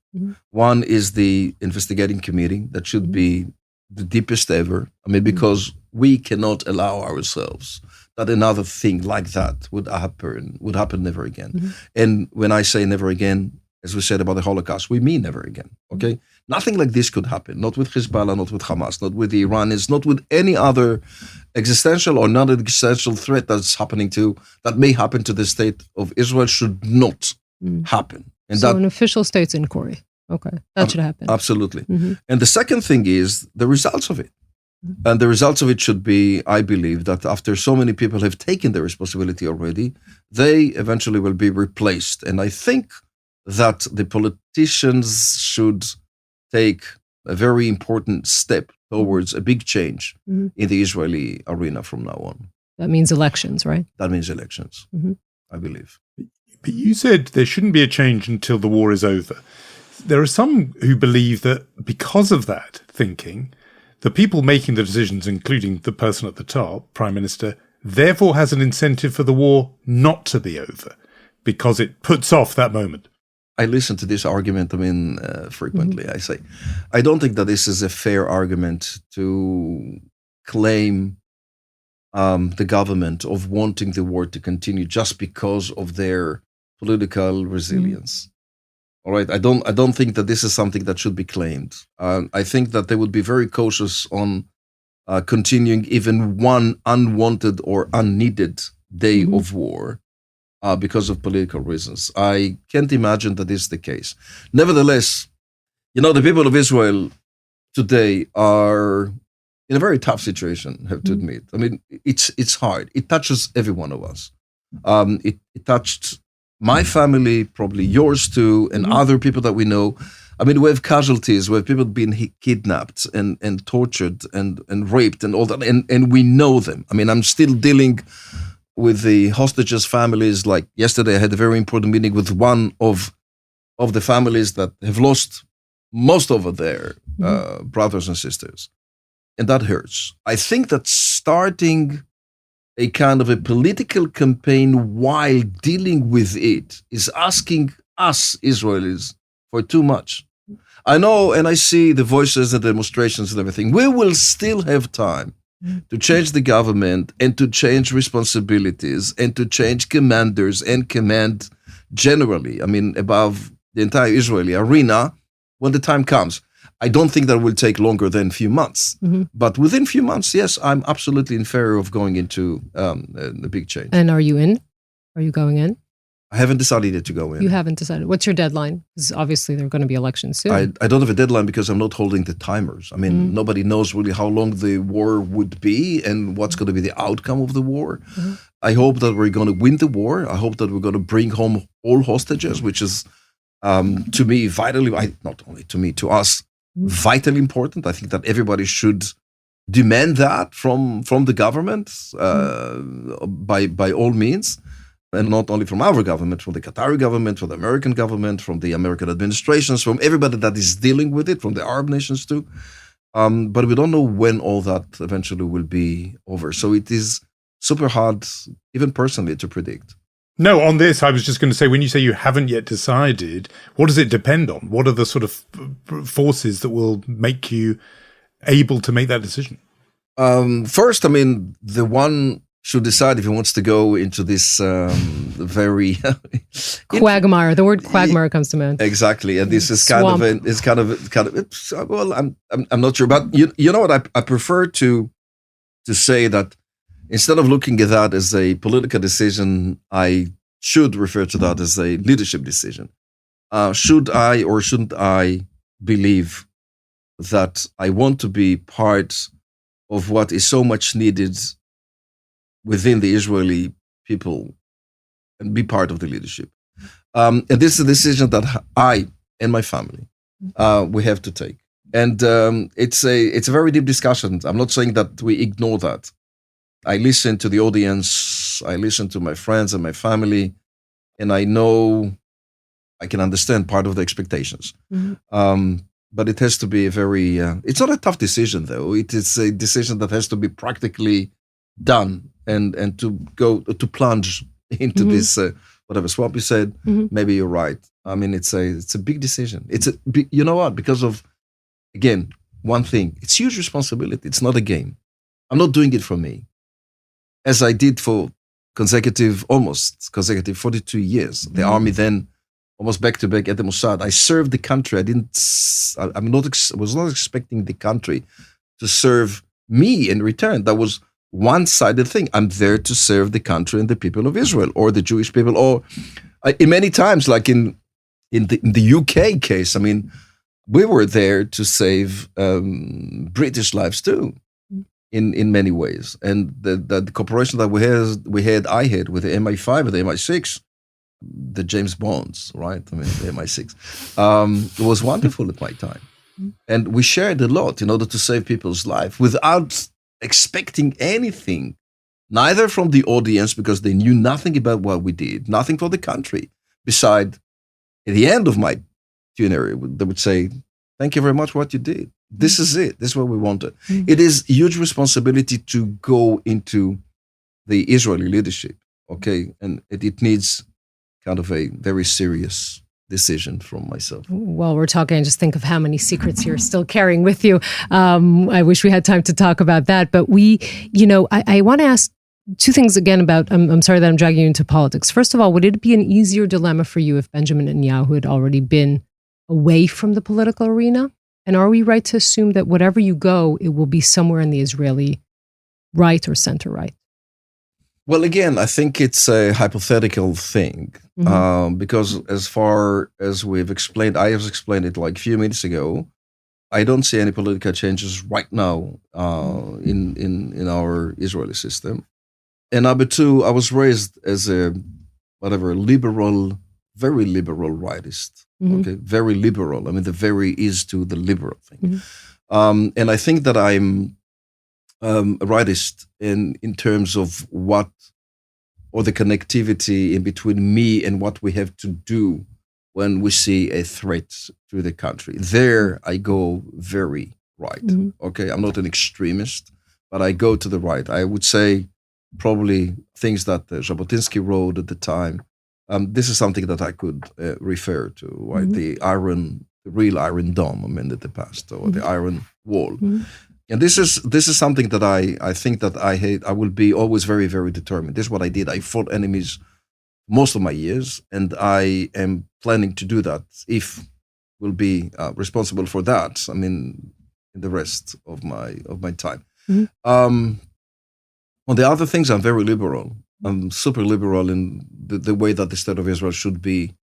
One is the investigating committee that should be the deepest ever. I mean, because we cannot allow ourselves that another thing like that would happen never again. And when I say never again, as we said about the Holocaust, we mean never again, okay? Nothing like this could happen, not with Hezbollah, not with Hamas, not with the Iranians, not with any other existential or non-existential threat that may happen to the state of Israel should not happen. And so an official state's inquiry. Okay, that should happen. Absolutely. And the second thing is the results of it. And the results of it should be, I believe, that after so many people have taken their responsibility already, they eventually will be replaced. And I think that the politicians should take a very important step towards a big change in the Israeli arena from now on. That means elections, right? That means elections, I believe. But you said there shouldn't be a change until the war is over. There are some who believe that because of that thinking, the people making the decisions, including the person at the top, Prime Minister, therefore has an incentive for the war not to be over because it puts off that moment. I listen to this argument, frequently. I say, I don't think that this is a fair argument to claim the government of wanting the war to continue just because of their political resilience. All right, I don't think that this is something that should be claimed. I think that they would be very cautious on continuing even one unwanted or unneeded day of war because of political reasons. I can't imagine that this is the case. Nevertheless, the people of Israel today are in a very tough situation, I have to admit. I mean, it's hard. It touches every one of us. It touched my family, probably yours too, and other people that we know. I mean, we have casualties, we have people being kidnapped and tortured and raped and all that, and we know them. I mean, I'm still dealing with the hostages' families. Like yesterday, I had a very important meeting with one of the families that have lost most of their brothers and sisters. And that hurts. I think that starting a kind of a political campaign while dealing with it is asking us Israelis for too much. I know, and I see the voices and demonstrations and everything. We will still have time to change the government and to change responsibilities and to change commanders and command generally, above the entire Israeli arena when the time comes. I don't think that will take longer than a few months. But within a few months, yes, I'm absolutely in favor of going into a big change. And are you in? Are you going in? I haven't decided yet to go in. You haven't decided. What's your deadline? Because obviously there are going to be elections soon. I don't have a deadline because I'm not holding the timers. I mean, nobody knows really how long the war would be and what's going to be the outcome of the war. I hope that we're going to win the war. I hope that we're going to bring home all hostages, which is, to me, vitally, not only to me, to us, vitally important. I think that everybody should demand that from the government by all means. And not only from our government, from the Qatari government, from the American government, from the American administrations, from everybody that is dealing with it, from the Arab nations too. But we don't know when all that eventually will be over. So it is super hard, even personally, to predict. No, on this, I was just going to say, when you say you haven't yet decided, what does it depend on? What are the sort of forces that will make you able to make that decision? First, I mean, the one should decide if he wants to go into this very quagmire. The word quagmire comes to mind. Exactly, and this is kind of well, I'm not sure, but you know what? I prefer to say that instead of looking at that as a political decision, I should refer to that as a leadership decision. Should I or shouldn't I believe that I want to be part of what is so much needed within the Israeli people and be part of the leadership? And this is a decision that I and my family, we have to take. And it's a very deep discussion. I'm not saying that we ignore that. I listen to the audience, I listen to my friends and my family, and I know I can understand part of the expectations. But it has to be a very, it's not a tough decision though. It is a decision that has to be practically done and to go to plunge into this whatever swap you said. Maybe you're right. I mean, it's a big decision. You know what? Because of, again, one thing, it's huge responsibility. It's not a game. I'm not doing it for me, as I did for almost consecutive 42 years. The army then almost back to back at the Mossad. I served the country. I was not expecting the country to serve me in return. That was one-sided thing. I'm there to serve the country and the people of Israel, or the Jewish people, or in many times, like in the UK case, I mean, we were there to save British lives too, in many ways. And the cooperation that I had with the MI5 and the MI6, the James Bonds, right? I mean, the MI6, it was wonderful at my time. And we shared a lot in order to save people's life without expecting anything, neither from the audience, because they knew nothing about what we did, nothing for the country. Beside, at the end of my funeral, they would say, "Thank you very much for what you did. This is it. This is what we wanted." It is huge responsibility to go into the Israeli leadership, okay? And it needs kind of a very serious decision from myself. While we're talking, I just think of how many secrets you're still carrying with you. I wish we had time to talk about that. But I want to ask two things again about, I'm sorry that I'm dragging you into politics. First of all, would it be an easier dilemma for you if Benjamin Netanyahu had already been away from the political arena? And are we right to assume that whatever you go, it will be somewhere in the Israeli right or center right? Well, again, I think it's a hypothetical thing, because as far as I have explained it like a few minutes ago, I don't see any political changes right now in our Israeli system. And number two, I was raised as a liberal, very liberal rightist. Okay, very liberal. I mean, the very is to the liberal thing. And I think that I'm a rightist in terms of what, or the connectivity in between me and what we have to do when we see a threat to the country. There I go very right. Okay, I'm not an extremist, but I go to the right. I would say probably things that Jabotinsky wrote at the time. This is something that I could refer to, right? The real Iron Dome, I mean, in the past, or the Iron Wall. And this is something that I think that I will be always very, very determined. This is what I did. I fought enemies most of my years, and I am planning to do that if will be responsible for that. I mean, in the rest of my time. On the other things, I'm very liberal. I'm super liberal in the way that the State of Israel should be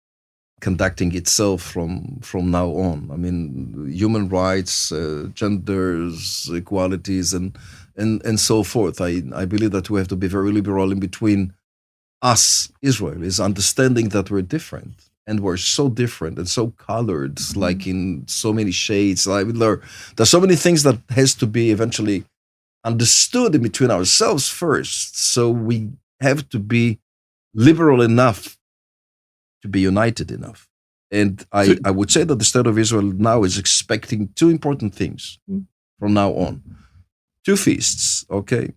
conducting itself from now on. I mean, human rights, genders, equalities, and so forth. I believe that we have to be very liberal in between us, Israelis, understanding that we're different. And we're so different and so colored, like in so many shades. Like there's so many things that has to be eventually understood in between ourselves first. So we have to be liberal enough to be united enough. And I would say that the State of Israel now is expecting two important things from now on. Two feasts, okay?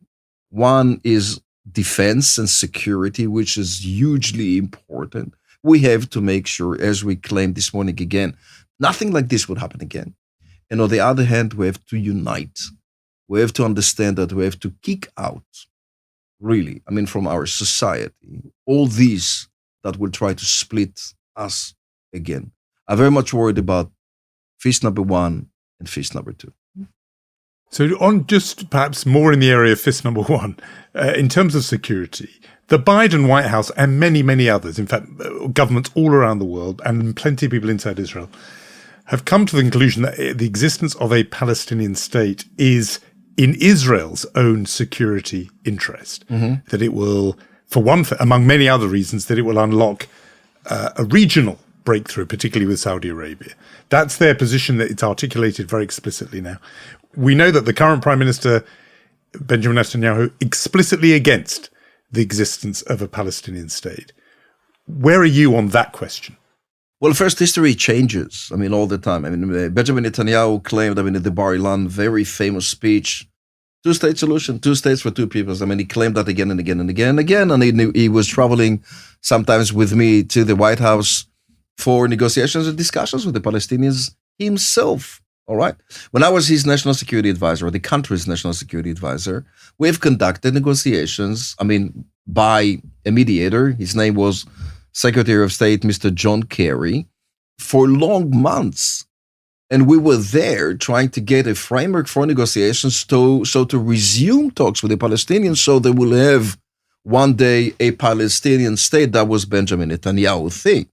One is defense and security, which is hugely important. We have to make sure, as we claimed this morning again, nothing like this would happen again. And on the other hand, we have to unite. We have to understand that we have to kick out, really, I mean, from our society, all these that will try to split us again. I'm very much worried about feast number 1 and feast number 2. So on just perhaps more in the area of fist number 1, in terms of security, the Biden White House and many, many others, in fact, governments all around the world and plenty of people inside Israel, have come to the conclusion that the existence of a Palestinian state is in Israel's own security interest, that it will, for one thing, among many other reasons, that it will unlock a regional breakthrough, particularly with Saudi Arabia. That's their position, that it's articulated very explicitly now. We know that the current Prime Minister, Benjamin Netanyahu, explicitly against the existence of a Palestinian state. Where are you on that question? Well, first, history changes, I mean, all the time. I mean, Benjamin Netanyahu claimed, I mean, in the Bar Ilan, very famous speech, two-state solution, 2 states for 2 peoples. I mean, he claimed that again and again and again and again. And he was traveling sometimes with me to the White House for negotiations and discussions with the Palestinians himself. All right. When I was his national security advisor, or the country's national security advisor, we've conducted negotiations, I mean, by a mediator. His name was Secretary of State, Mr. John Kerry, for long months. And we were there trying to get a framework for negotiations to resume talks with the Palestinians so they will have one day a Palestinian state. That was Benjamin Netanyahu's thing.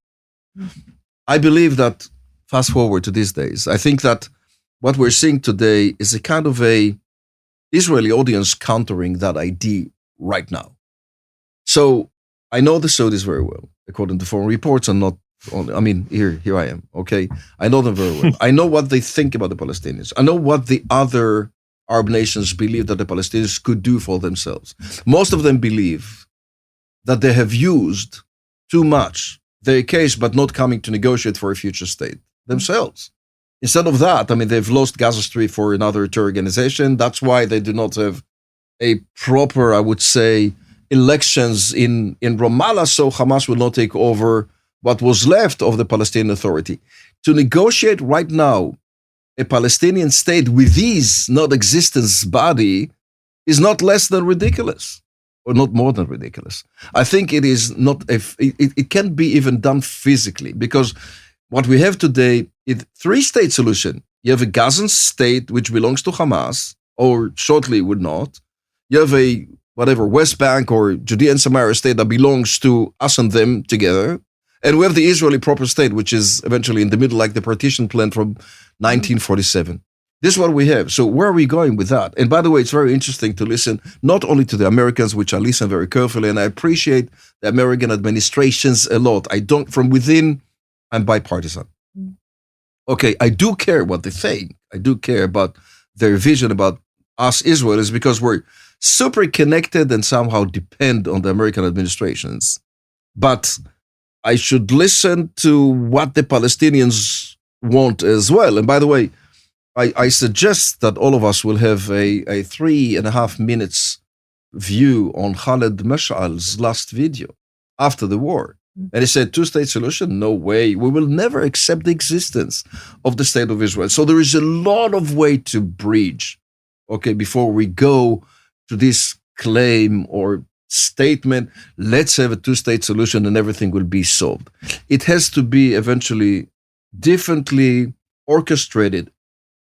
I believe that, fast forward to these days, I think that what we're seeing today is a kind of a Israeli audience countering that idea right now. So I know the Saudis very well, according to foreign reports, and not only, I mean, here I am, okay? I know them very well. I know what they think about the Palestinians. I know what the other Arab nations believe that the Palestinians could do for themselves. Most of them believe that they have used too much their case, but not coming to negotiate for a future state themselves. Instead of that, I mean, they've lost Gaza Strip for another terror organization. That's why they do not have a proper, I would say, elections in Ramallah, so Hamas will not take over what was left of the Palestinian Authority. To negotiate right now a Palestinian state with his non-existence body is not less than ridiculous, or not more than ridiculous. I think it is not, it can't be even done physically, because what we have today is 3-state solution. You have a Gazan state which belongs to Hamas, or shortly would not. You have a West Bank or Judea and Samaria state that belongs to us and them together. And we have the Israeli proper state, which is eventually in the middle, like the partition plan from 1947. This is what we have. So where are we going with that? And by the way, it's very interesting to listen not only to the Americans, which I listen very carefully, and I appreciate the American administrations a lot. From within, I'm bipartisan. Okay, I do care what they think. I do care about their vision about us Israelis, because we're super connected and somehow depend on the American administrations. But I should listen to what the Palestinians want as well. And by the way, I suggest that all of us will have a 3.5 minutes view on Khaled Mash'al's last video after the war. And he said, 2-state solution? No way. We will never accept the existence of the state of Israel. So there is a lot of way to bridge, okay, before we go to this claim or statement, let's have a 2-state solution and everything will be solved. It has to be eventually differently orchestrated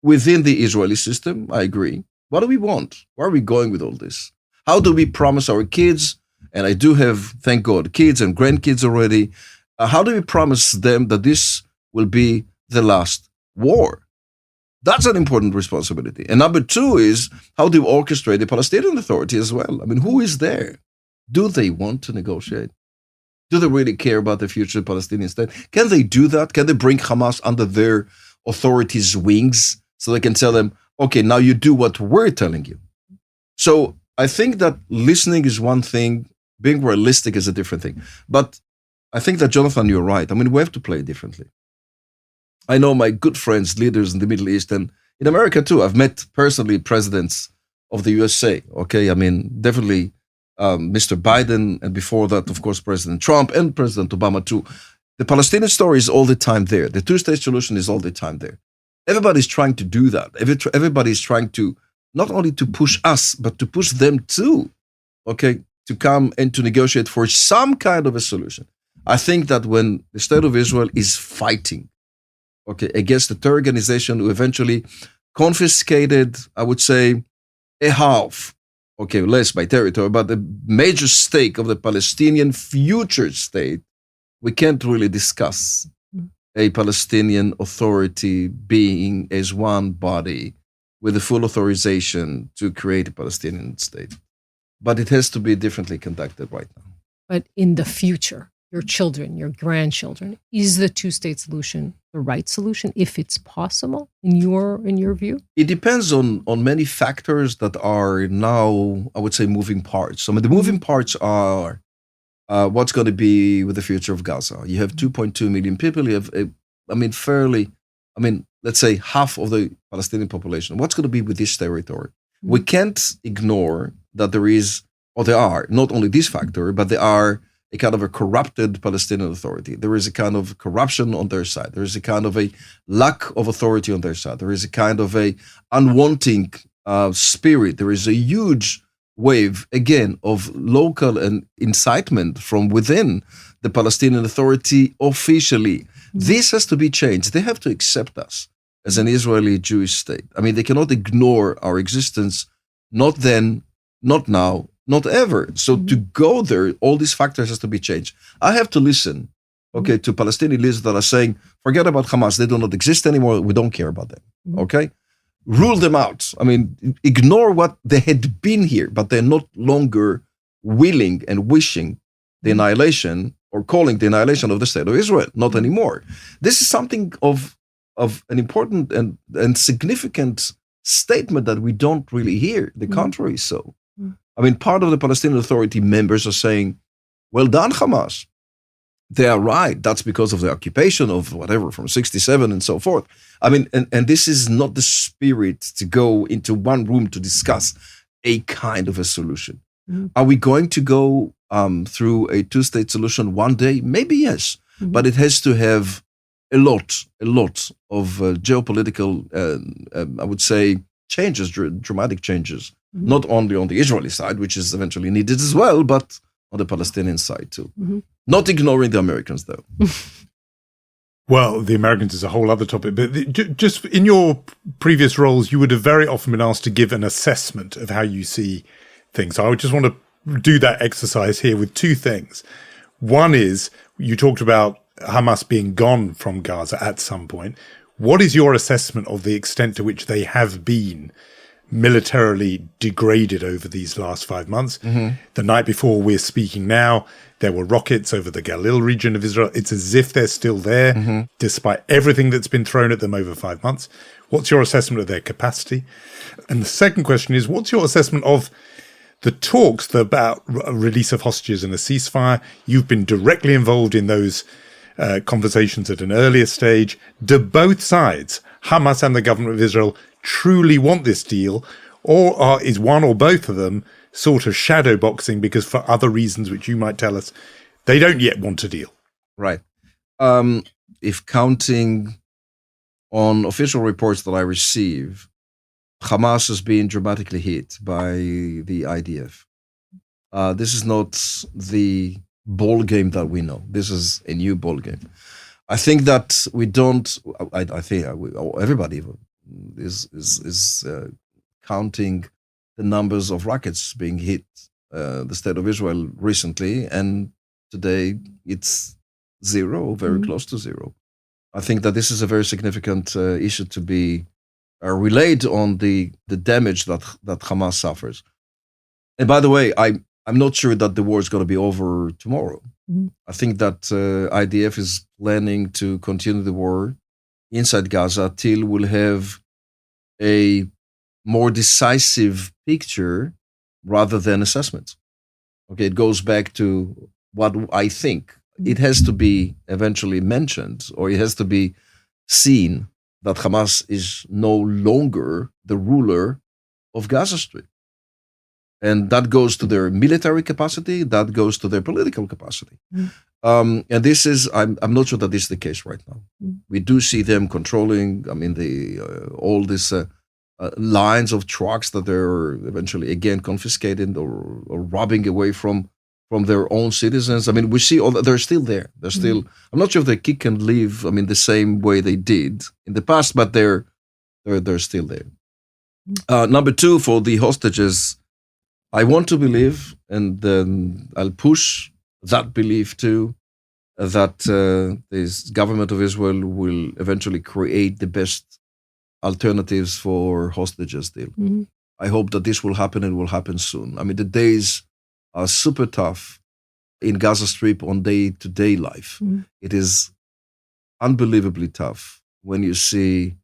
within the Israeli system. I agree. What do we want? Where are we going with all this? How do we promise our kids and I do have, thank God, kids and grandkids already, how do we promise them that this will be the last war? That's an important responsibility. And number two is, how do you orchestrate the Palestinian Authority as well? I mean, who is there? Do they want to negotiate? Do they really care about the future of the Palestinian state? Can they do that? Can they bring Hamas under their authorities' wings so they can tell them, okay, now you do what we're telling you? So I think that listening is one thing, being realistic is a different thing. But I think that, Jonathan, you're right. I mean, we have to play differently. I know my good friends, leaders in the Middle East and in America too. I've met personally presidents of the USA. Okay, I mean, definitely Mr. Biden, and before that, of course, President Trump and President Obama too. The Palestinian story is all the time there. The two-state solution is all the time there. Everybody's trying to do that. Everybody's trying to not only to push us, but to push them too, okay, to come and to negotiate for some kind of a solution. I think that when the State of Israel is fighting, okay, against the terror organization who eventually confiscated, I would say, a half, okay, less by territory, but the major stake of the Palestinian future state, we can't really discuss a Palestinian Authority being as one body with the full authorization to create a Palestinian state. But it has to be differently conducted right now. But in the future, your children, your grandchildren, is the two-state solution the right solution, if it's possible, in your view? It depends on many factors that are now, I would say, moving parts. I mean, the moving parts are what's going to be with the future of Gaza. You have 2.2 million people. You have, let's say half of the Palestinian population. What's going to be with this territory? We can't ignore that there is, or there are, not only this factor, but there are a kind of a corrupted Palestinian Authority. There is a kind of corruption on their side. There is a kind of a lack of authority on their side. There is a kind of a unwanting spirit. There is a huge wave, again, of local and incitement from within the Palestinian Authority officially. This has to be changed. They have to accept us as an Israeli Jewish state. I mean, they cannot ignore our existence, not then, not now, not ever. So to go there, all these factors has to be changed. I have to listen, okay, to Palestinian leaders that are saying, forget about Hamas, they do not exist anymore, we don't care about them, okay? Rule them out. I mean, ignore what they had been here, but they're not longer willing and wishing the annihilation or calling the annihilation of the State of Israel, not anymore. This is something of an important and significant statement that we don't really hear. The contrary is so. I mean, part of the Palestinian Authority members are saying, well done, Hamas. They are right. That's because of the occupation of whatever, from 1967 and so forth. I mean, and this is not the spirit to go into one room to discuss a kind of a solution. Are we going to go through a two-state solution one day? Maybe yes, but it has to have a lot of geopolitical, I would say, changes, dramatic changes. Not only on the Israeli side, which is eventually needed as well, but on the Palestinian side too. Not ignoring the Americans, though. Well, the Americans is a whole other topic. But just in your previous roles, you would have very often been asked to give an assessment of how you see things. So I would just want to do that exercise here with two things. One is, you talked about Hamas being gone from Gaza at some point. What is your assessment of the extent to which they have been militarily degraded over these last 5 months? The night before we're speaking now, there were rockets over the Galil region of Israel. It's as if they're still there, despite everything that's been thrown at them over 5 months. What's your assessment of their capacity? And the second question is, what's your assessment of the talks about release of hostages and a ceasefire? You've been directly involved in those conversations at an earlier stage. Do both sides, Hamas and the government of Israel, truly want this deal, or is one or both of them sort of shadow boxing because for other reasons which you might tell us, they don't yet want a deal? Right. If counting on official reports that I receive, Hamas has been dramatically hit by the IDF. This is not the ball game that we know. This is a new ball game. I think that we don't. I think everybody is counting the numbers of rockets being hit the state of Israel recently, and today it's zero, very close to zero. I think that this is a very significant issue to be relayed on the damage that Hamas suffers. And by the way, I'm not sure that the war is going to be over tomorrow. I think that IDF is planning to continue the war inside Gaza till we'll have a more decisive picture rather than assessment. Okay, it goes back to what I think. It has to be eventually mentioned, or it has to be seen that Hamas is no longer the ruler of Gaza Strip. And that goes to their military capacity, that goes to their political capacity. And this is, I'm not sure that this is the case right now. We do see them controlling, all these lines of trucks that they're eventually again confiscated or robbing away from their own citizens. I mean, we see all that they're still there. They're still, I'm not sure if they kick and leave, the same way they did in the past, but they're still there. Number two, for the hostages, I want to believe, and I'll push that belief too, that this government of Israel will eventually create the best alternatives for hostages deal. I hope that this will happen and will happen soon. The days are super tough in Gaza Strip on day-to-day life. It is unbelievably tough when you see,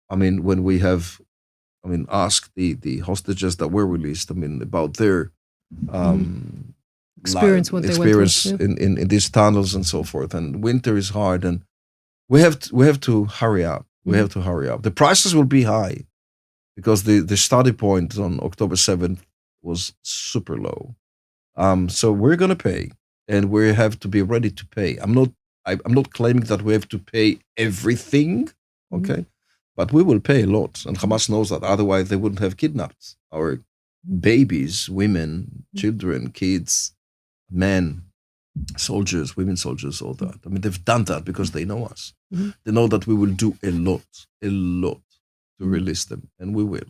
when we have ask the hostages that were released, about their experience in these tunnels and so forth. And winter is hard, and we have to hurry up. We have to hurry up. The prices will be high because the starting point on October 7th was super low. So we're going to pay, and we have to be ready to pay. I'm not claiming that we have to pay everything, okay? But we will pay a lot, and Hamas knows that. Otherwise, they wouldn't have kidnapped our babies, women, children, kids, men, soldiers, women soldiers, all that. They've done that because they know us. They know that we will do a lot to release them, and we will.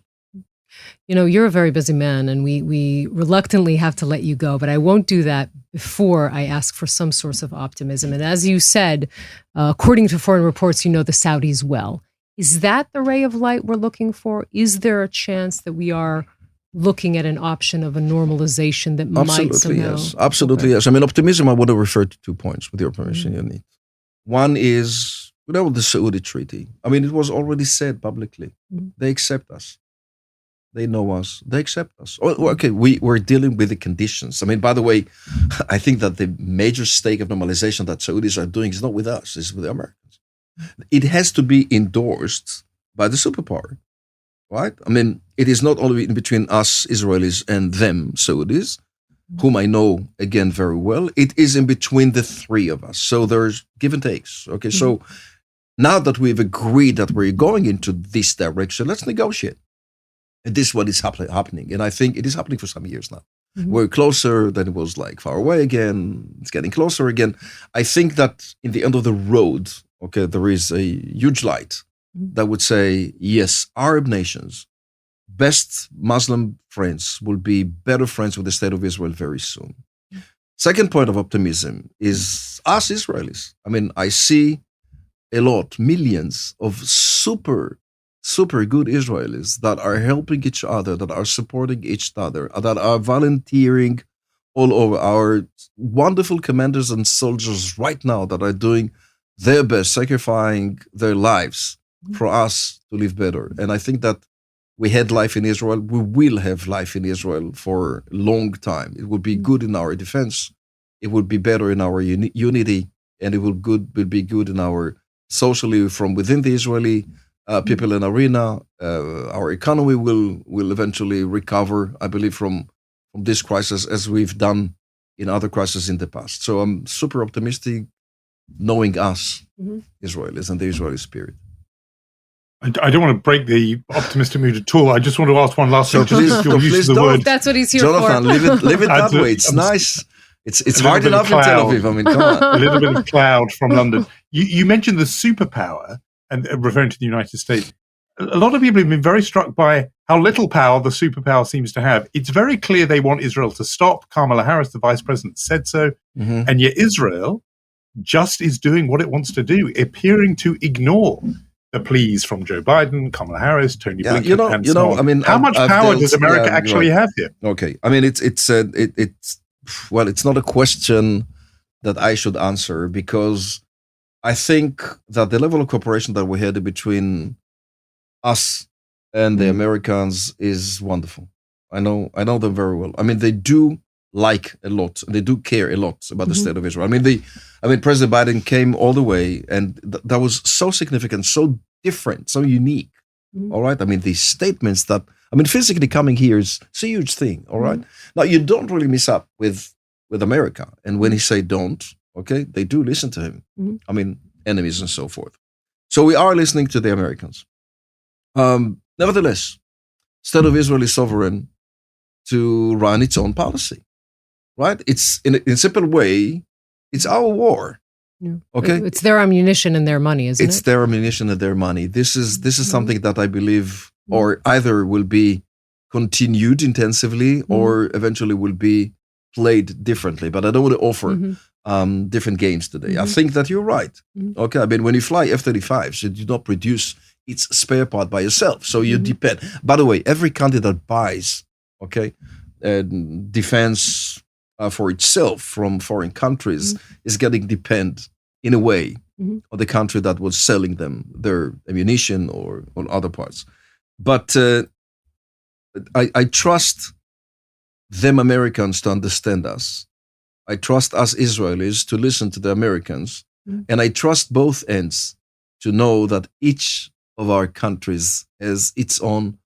You're a very busy man, and we reluctantly have to let you go, but I won't do that before I ask for some source of optimism. And as you said, according to foreign reports, you know the Saudis well. Is that the ray of light we're looking for? Is there a chance that we are looking at an option of a normalization that might somehow... Yes. Absolutely, yes. Optimism, I want to refer to 2 points, with your permission, Yonit. One is, the Saudi treaty. It was already said publicly. They accept us. They know us. They accept us. Okay, we're dealing with the conditions. By the way, I think that the major stake of normalization that Saudis are doing is not with us, it's with the Americans. It has to be endorsed by the superpower, right? It is not only in between us Israelis and them Saudis, whom I know, again, very well. It is in between the three of us. So there's give and takes, okay? So now that we've agreed that we're going into this direction, let's negotiate. And this is what is happening. And I think it is happening for some years now. We're closer than it was far away again. It's getting closer again. I think that in the end of the road, okay, there is a huge light that would say, yes, Arab nations, best Muslim friends, will be better friends with the state of Israel very soon. Second point of optimism is us Israelis. I see a lot, millions of super good Israelis that are helping each other, that are supporting each other, that are volunteering all over. Our wonderful commanders and soldiers right now that are doing their best, sacrificing their lives for us to live better. And I think that we had life in Israel. We will have life in Israel for a long time. It will be good in our defense. It will be better in our unity, and it will be good in our socially from within the Israeli people in arena. Our economy will eventually recover, I believe, from this crisis as we've done in other crises in the past. So I'm super optimistic, knowing us, Israelis, and the Israeli spirit. I don't want to break the optimistic mood at all. I just want to ask one last thing. Please don't. That's what he's here Jonathan, for. leave it that way. It's nice. It's hard enough in Tel Aviv. Come on. A little bit of cloud from London. You mentioned the superpower, and referring to the United States. a lot of people have been very struck by how little power the superpower seems to have. It's very clear they want Israel to stop. Kamala Harris, the vice president, said so. Mm-hmm. And yet Israel just is doing what it wants to do, appearing to ignore the pleas from Joe Biden, Kamala Harris, Tony Blinken, and so on. I mean, how much power does America actually have here? Okay, I mean, it's not a question that I should answer, because I think that the level of cooperation that we had between us and the Americans is wonderful. I know them very well. I mean, they do like a lot. They do care a lot about the state of Israel. I mean, President Biden came all the way, and that was so significant, so different, so unique. All right. I mean, these statements that, physically coming here is a huge thing. All right. Now, you don't really mess up with America. And when he say don't, okay, they do listen to him. Enemies and so forth. So we are listening to the Americans. Nevertheless, state of Israel is sovereign to run its own policy, right? It's in a simple way, it's our war. Yeah. Okay, it's their ammunition and their money, isn't it? It's their ammunition and their money. This is something that I believe, or either will be continued intensively, or eventually will be played differently. But I don't want to offer different games today. I think that you're right. Okay, I mean, when you fly F-35s, you do not produce its spare part by yourself, so you depend. By the way, every country that buys, defense for itself from foreign countries is getting depend in a way on the country that was selling them their ammunition or on other parts. But I trust them Americans to understand us. I trust us Israelis to listen to the Americans, and I trust both ends to know that each of our countries has its own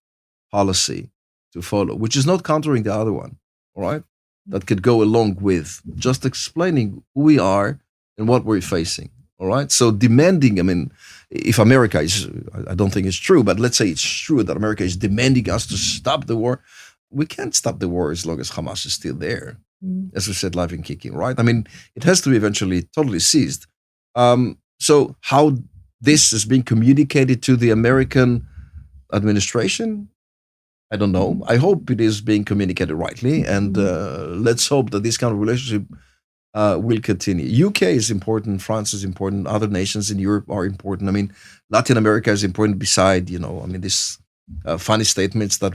policy to follow, which is not countering the other one, all right? That could go along with just explaining who we are and what we're facing, all right? So demanding, if America is, I don't think it's true, but let's say it's true that America is demanding us to stop the war. We can't stop the war as long as Hamas is still there, as we said, live and kicking, right? It has to be eventually totally ceased. So how this is being communicated to the American administration, I don't know. I hope it is being communicated rightly, and let's hope that this kind of relationship will continue. UK is important, France is important, other nations in Europe are important. Latin America is important beside, this funny statements that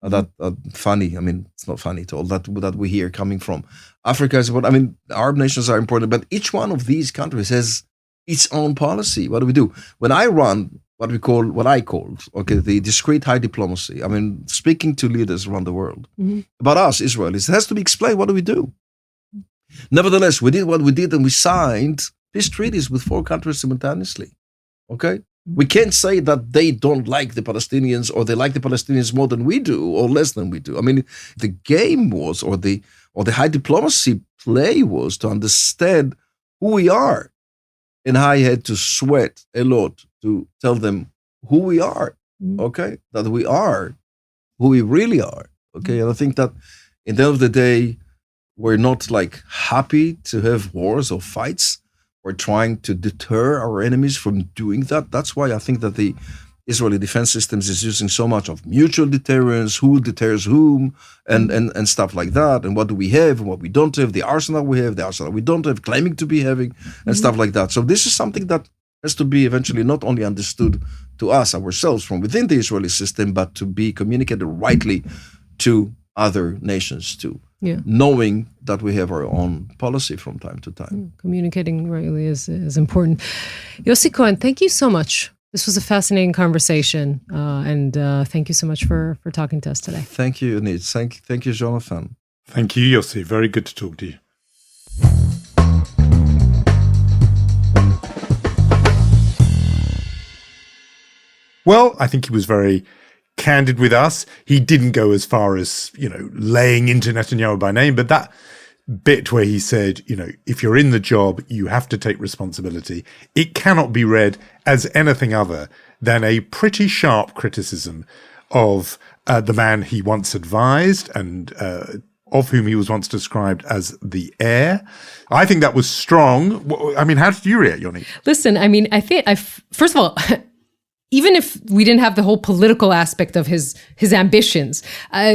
that funny, it's not funny at all, that we hear coming from Africa is important. Arab nations are important, but each one of these countries has its own policy. What do we do? When I run what I called, the discreet high diplomacy, speaking to leaders around the world about us, Israelis, it has to be explained, what do we do? Nevertheless, we did what we did, and we signed peace treaties with 4 countries simultaneously, okay? We can't say that they don't like the Palestinians, or they like the Palestinians more than we do, or less than we do. The game was, or the high diplomacy play was, to understand who we are. And I had to sweat a lot to tell them who we are, okay? That we are who we really are, okay? And I think that in the end of the day, we're not happy to have wars or fights. We're trying to deter our enemies from doing that. That's why I think that the Israeli defense systems is using so much of mutual deterrence, who deters whom, and stuff like that. And what do we have and what we don't have, the arsenal we have, the arsenal we don't have, claiming to be having, and stuff like that. So this is something that has to be eventually not only understood to us, ourselves, from within the Israeli system, but to be communicated rightly to other nations too. Yeah. Knowing that we have our own policy from time to time. Communicating rightly is important. Yossi Cohen, thank you so much. This was a fascinating conversation, and thank you so much for talking to us today. Thank you, Yonit. Thank you, Jonathan. Thank you, Yossi. Very good to talk to you. Well, I think he was very candid with us. He didn't go as far as, laying into Netanyahu by name, but that bit where he said, if you're in the job, you have to take responsibility. It cannot be read as anything other than a pretty sharp criticism of the man he once advised and of whom he was once described as the heir. I think that was strong. How did you react, Yoni? Listen, I think, first of all, even if we didn't have the whole political aspect of his ambitions,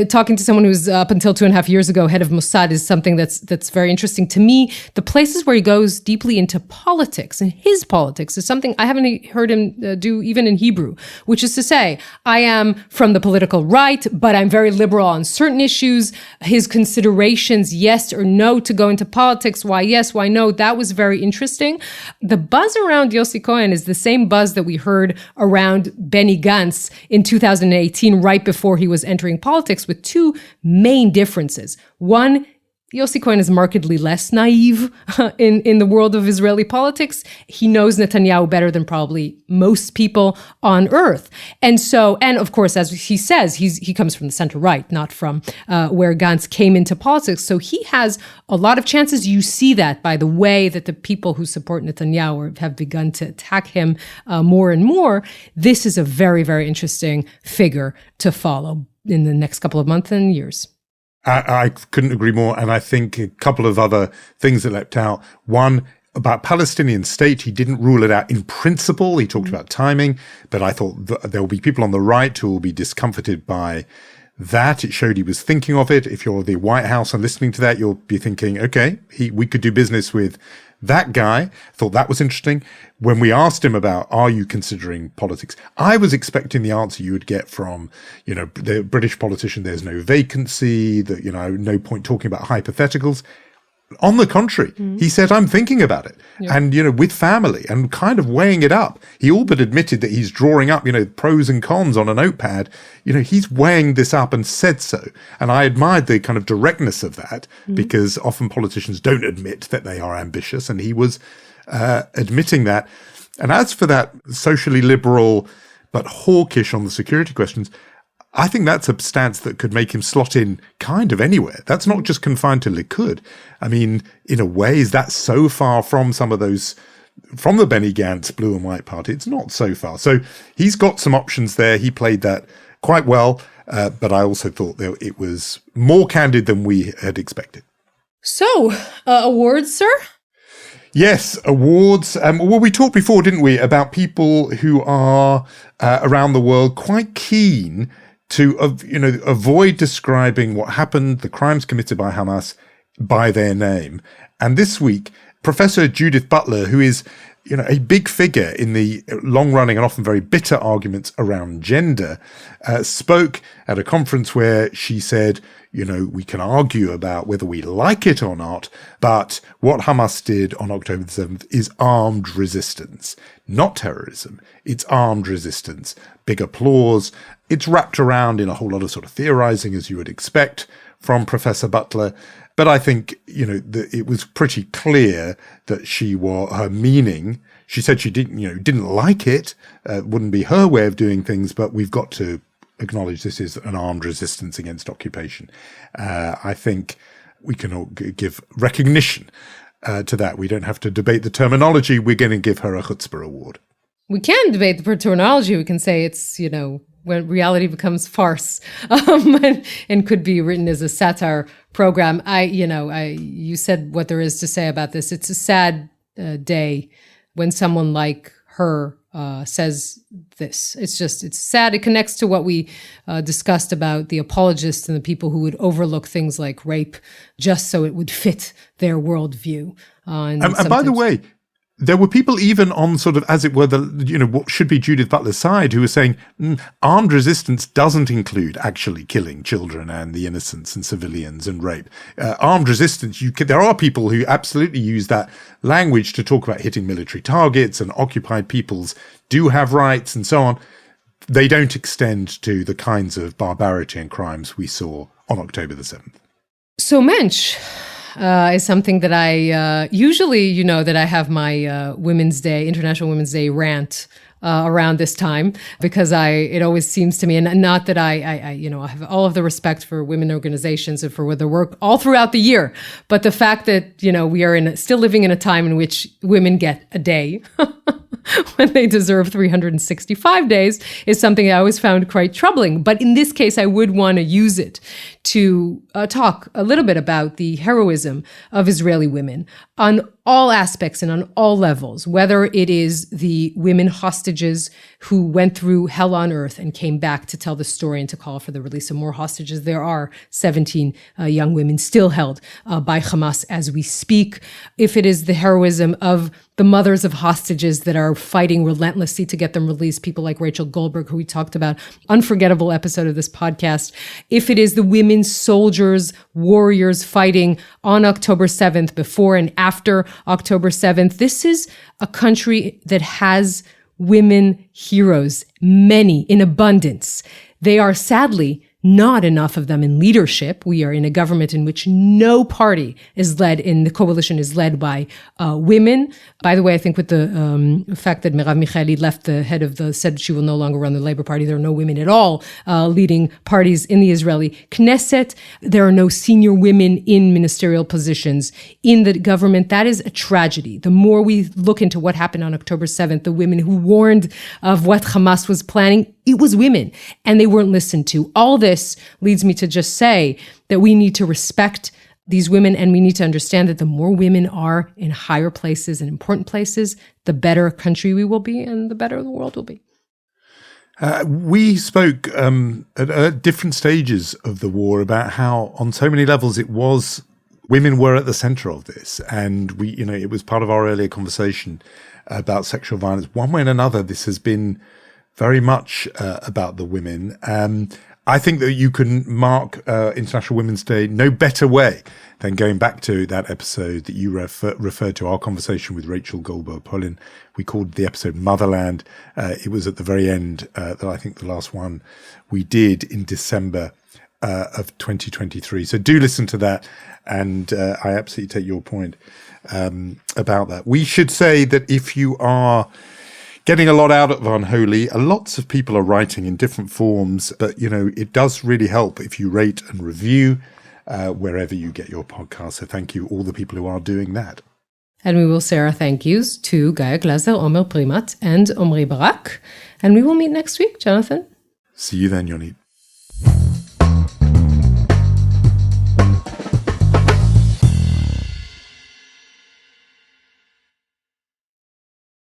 talking to someone who's up until 2.5 years ago head of Mossad is something that's very interesting to me. The places where he goes deeply into politics and his politics is something I haven't heard him do even in Hebrew, which is to say, I am from the political right, but I'm very liberal on certain issues. His considerations, yes or no to go into politics, why yes, why no, that was very interesting. The buzz around Yossi Cohen is the same buzz that we heard around Benny Gantz in 2018, right before he was entering politics, with two main differences. One, Yossi Cohen is markedly less naive in the world of Israeli politics. He knows Netanyahu better than probably most people on earth. And of course, as he says, he comes from the center right, not from where Gantz came into politics. So he has a lot of chances. You see that by the way that the people who support Netanyahu have begun to attack him more and more. This is a very, very interesting figure to follow in the next couple of months and years. I couldn't agree more. And I think a couple of other things that leapt out. One, about Palestinian state, he didn't rule it out in principle. He talked about timing, but I thought there will be people on the right who will be discomforted by that. It showed he was thinking of it. If you're the White House and listening to that, you'll be thinking, okay, we could do business with that guy. Thought that was interesting. When we asked him about, are you considering politics? I was expecting the answer you would get from, the British politician, there's no vacancy, that, no point talking about hypotheticals. On the contrary, he said, I'm thinking about it. Yeah. And, with family and kind of weighing it up. He all but admitted that he's drawing up, pros and cons on a notepad. He's weighing this up and said so. And I admired the kind of directness of that because often politicians don't admit that they are ambitious. And he was admitting that. And as for that socially liberal but hawkish on the security questions, I think that's a stance that could make him slot in kind of anywhere. That's not just confined to Likud. I mean, in a way, is that so far from some of those, from the Benny Gantz blue and white party? It's not so far. So he's got some options there. He played that quite well. But I also thought that it was more candid than we had expected. So, awards, sir? Yes, awards. Well, we talked before, didn't we, about people who are around the world quite keen to, avoid describing what happened, the crimes committed by Hamas, by their name. And this week, Professor Judith Butler, who is, a big figure in the long-running and often very bitter arguments around gender, spoke at a conference where she said, we can argue about whether we like it or not, but what Hamas did on October the 7th is armed resistance, not terrorism. It's armed resistance. Big applause. It's wrapped around in a whole lot of sort of theorizing, as you would expect from Professor Butler. But I think, it was pretty clear that her meaning, she said she didn't like it, wouldn't be her way of doing things, but we've got to acknowledge this is an armed resistance against occupation. I think we can all give recognition to that. We don't have to debate the terminology. We're going to give her a chutzpah award. We can debate the terminology. We can say it's, when reality becomes farce, and could be written as a satire program. You said what there is to say about this. It's a sad day when someone like her says this. It's sad. It connects to what we discussed about the apologists and the people who would overlook things like rape just so it would fit their worldview. And by the way, there were people even on sort of, as it were, what should be Judith Butler's side, who were saying armed resistance doesn't include actually killing children and the innocents and civilians and rape. Armed resistance, there are people who absolutely use that language to talk about hitting military targets, and occupied peoples do have rights and so on. They don't extend to the kinds of barbarity and crimes we saw on October the 7th. So, Mensch, is something that I usually, that I have my Women's Day, International Women's Day rant around this time, because it always seems to me, and not that I have all of the respect for women organizations and for their work all throughout the year, but the fact that, we are still living in a time in which women get a day when they deserve 365 days is something I always found quite troubling. But in this case, I would want to use it to talk a little bit about the heroism of Israeli women on all aspects and on all levels, whether it is the women hostages who went through hell on earth and came back to tell the story and to call for the release of more hostages. There are 17 young women still held by Hamas as we speak. If it is the heroism of the mothers of hostages that are fighting relentlessly to get them released, people like Rachel Goldberg, who we talked about, unforgettable episode of this podcast. If it is the women soldiers, warriors fighting on October 7th, before and after October 7th, this is a country that has women heroes, many in abundance. They are sadly not enough of them in leadership. We are in a government in which no party is led, in the coalition is led by women. By the way, I think with the fact that Merav Michaeli left the head of said she will no longer run the Labour Party, there are no women at all leading parties in the Israeli Knesset. There are no senior women in ministerial positions in the government. That is a tragedy. The more we look into what happened on October 7th, the women who warned of what Hamas was planning, it was women, and they weren't listened to. All this leads me to just say that we need to respect these women, and we need to understand that the more women are in higher places and important places, the better country we will be and the better the world will be. We spoke at different stages of the war about how on so many levels women were at the center of this. And it was part of our earlier conversation about sexual violence. One way and another, this has been very much about the women. I think that you can mark International Women's Day no better way than going back to that episode that you referred to, our conversation with Rachel Goldberg-Polin. We called the episode Motherland. It was at the very end, that I think the last one we did in December of 2023. So do listen to that. And I absolutely take your point about that. We should say that if you are getting a lot out of Unholy, lots of people are writing in different forms, but it does really help if you rate and review wherever you get your podcast. So thank you all the people who are doing that. And we will say our thank yous to Gaia Glaser, Omer Primat, and Omri Barak. And we will meet next week, Jonathan. See you then, Yonit.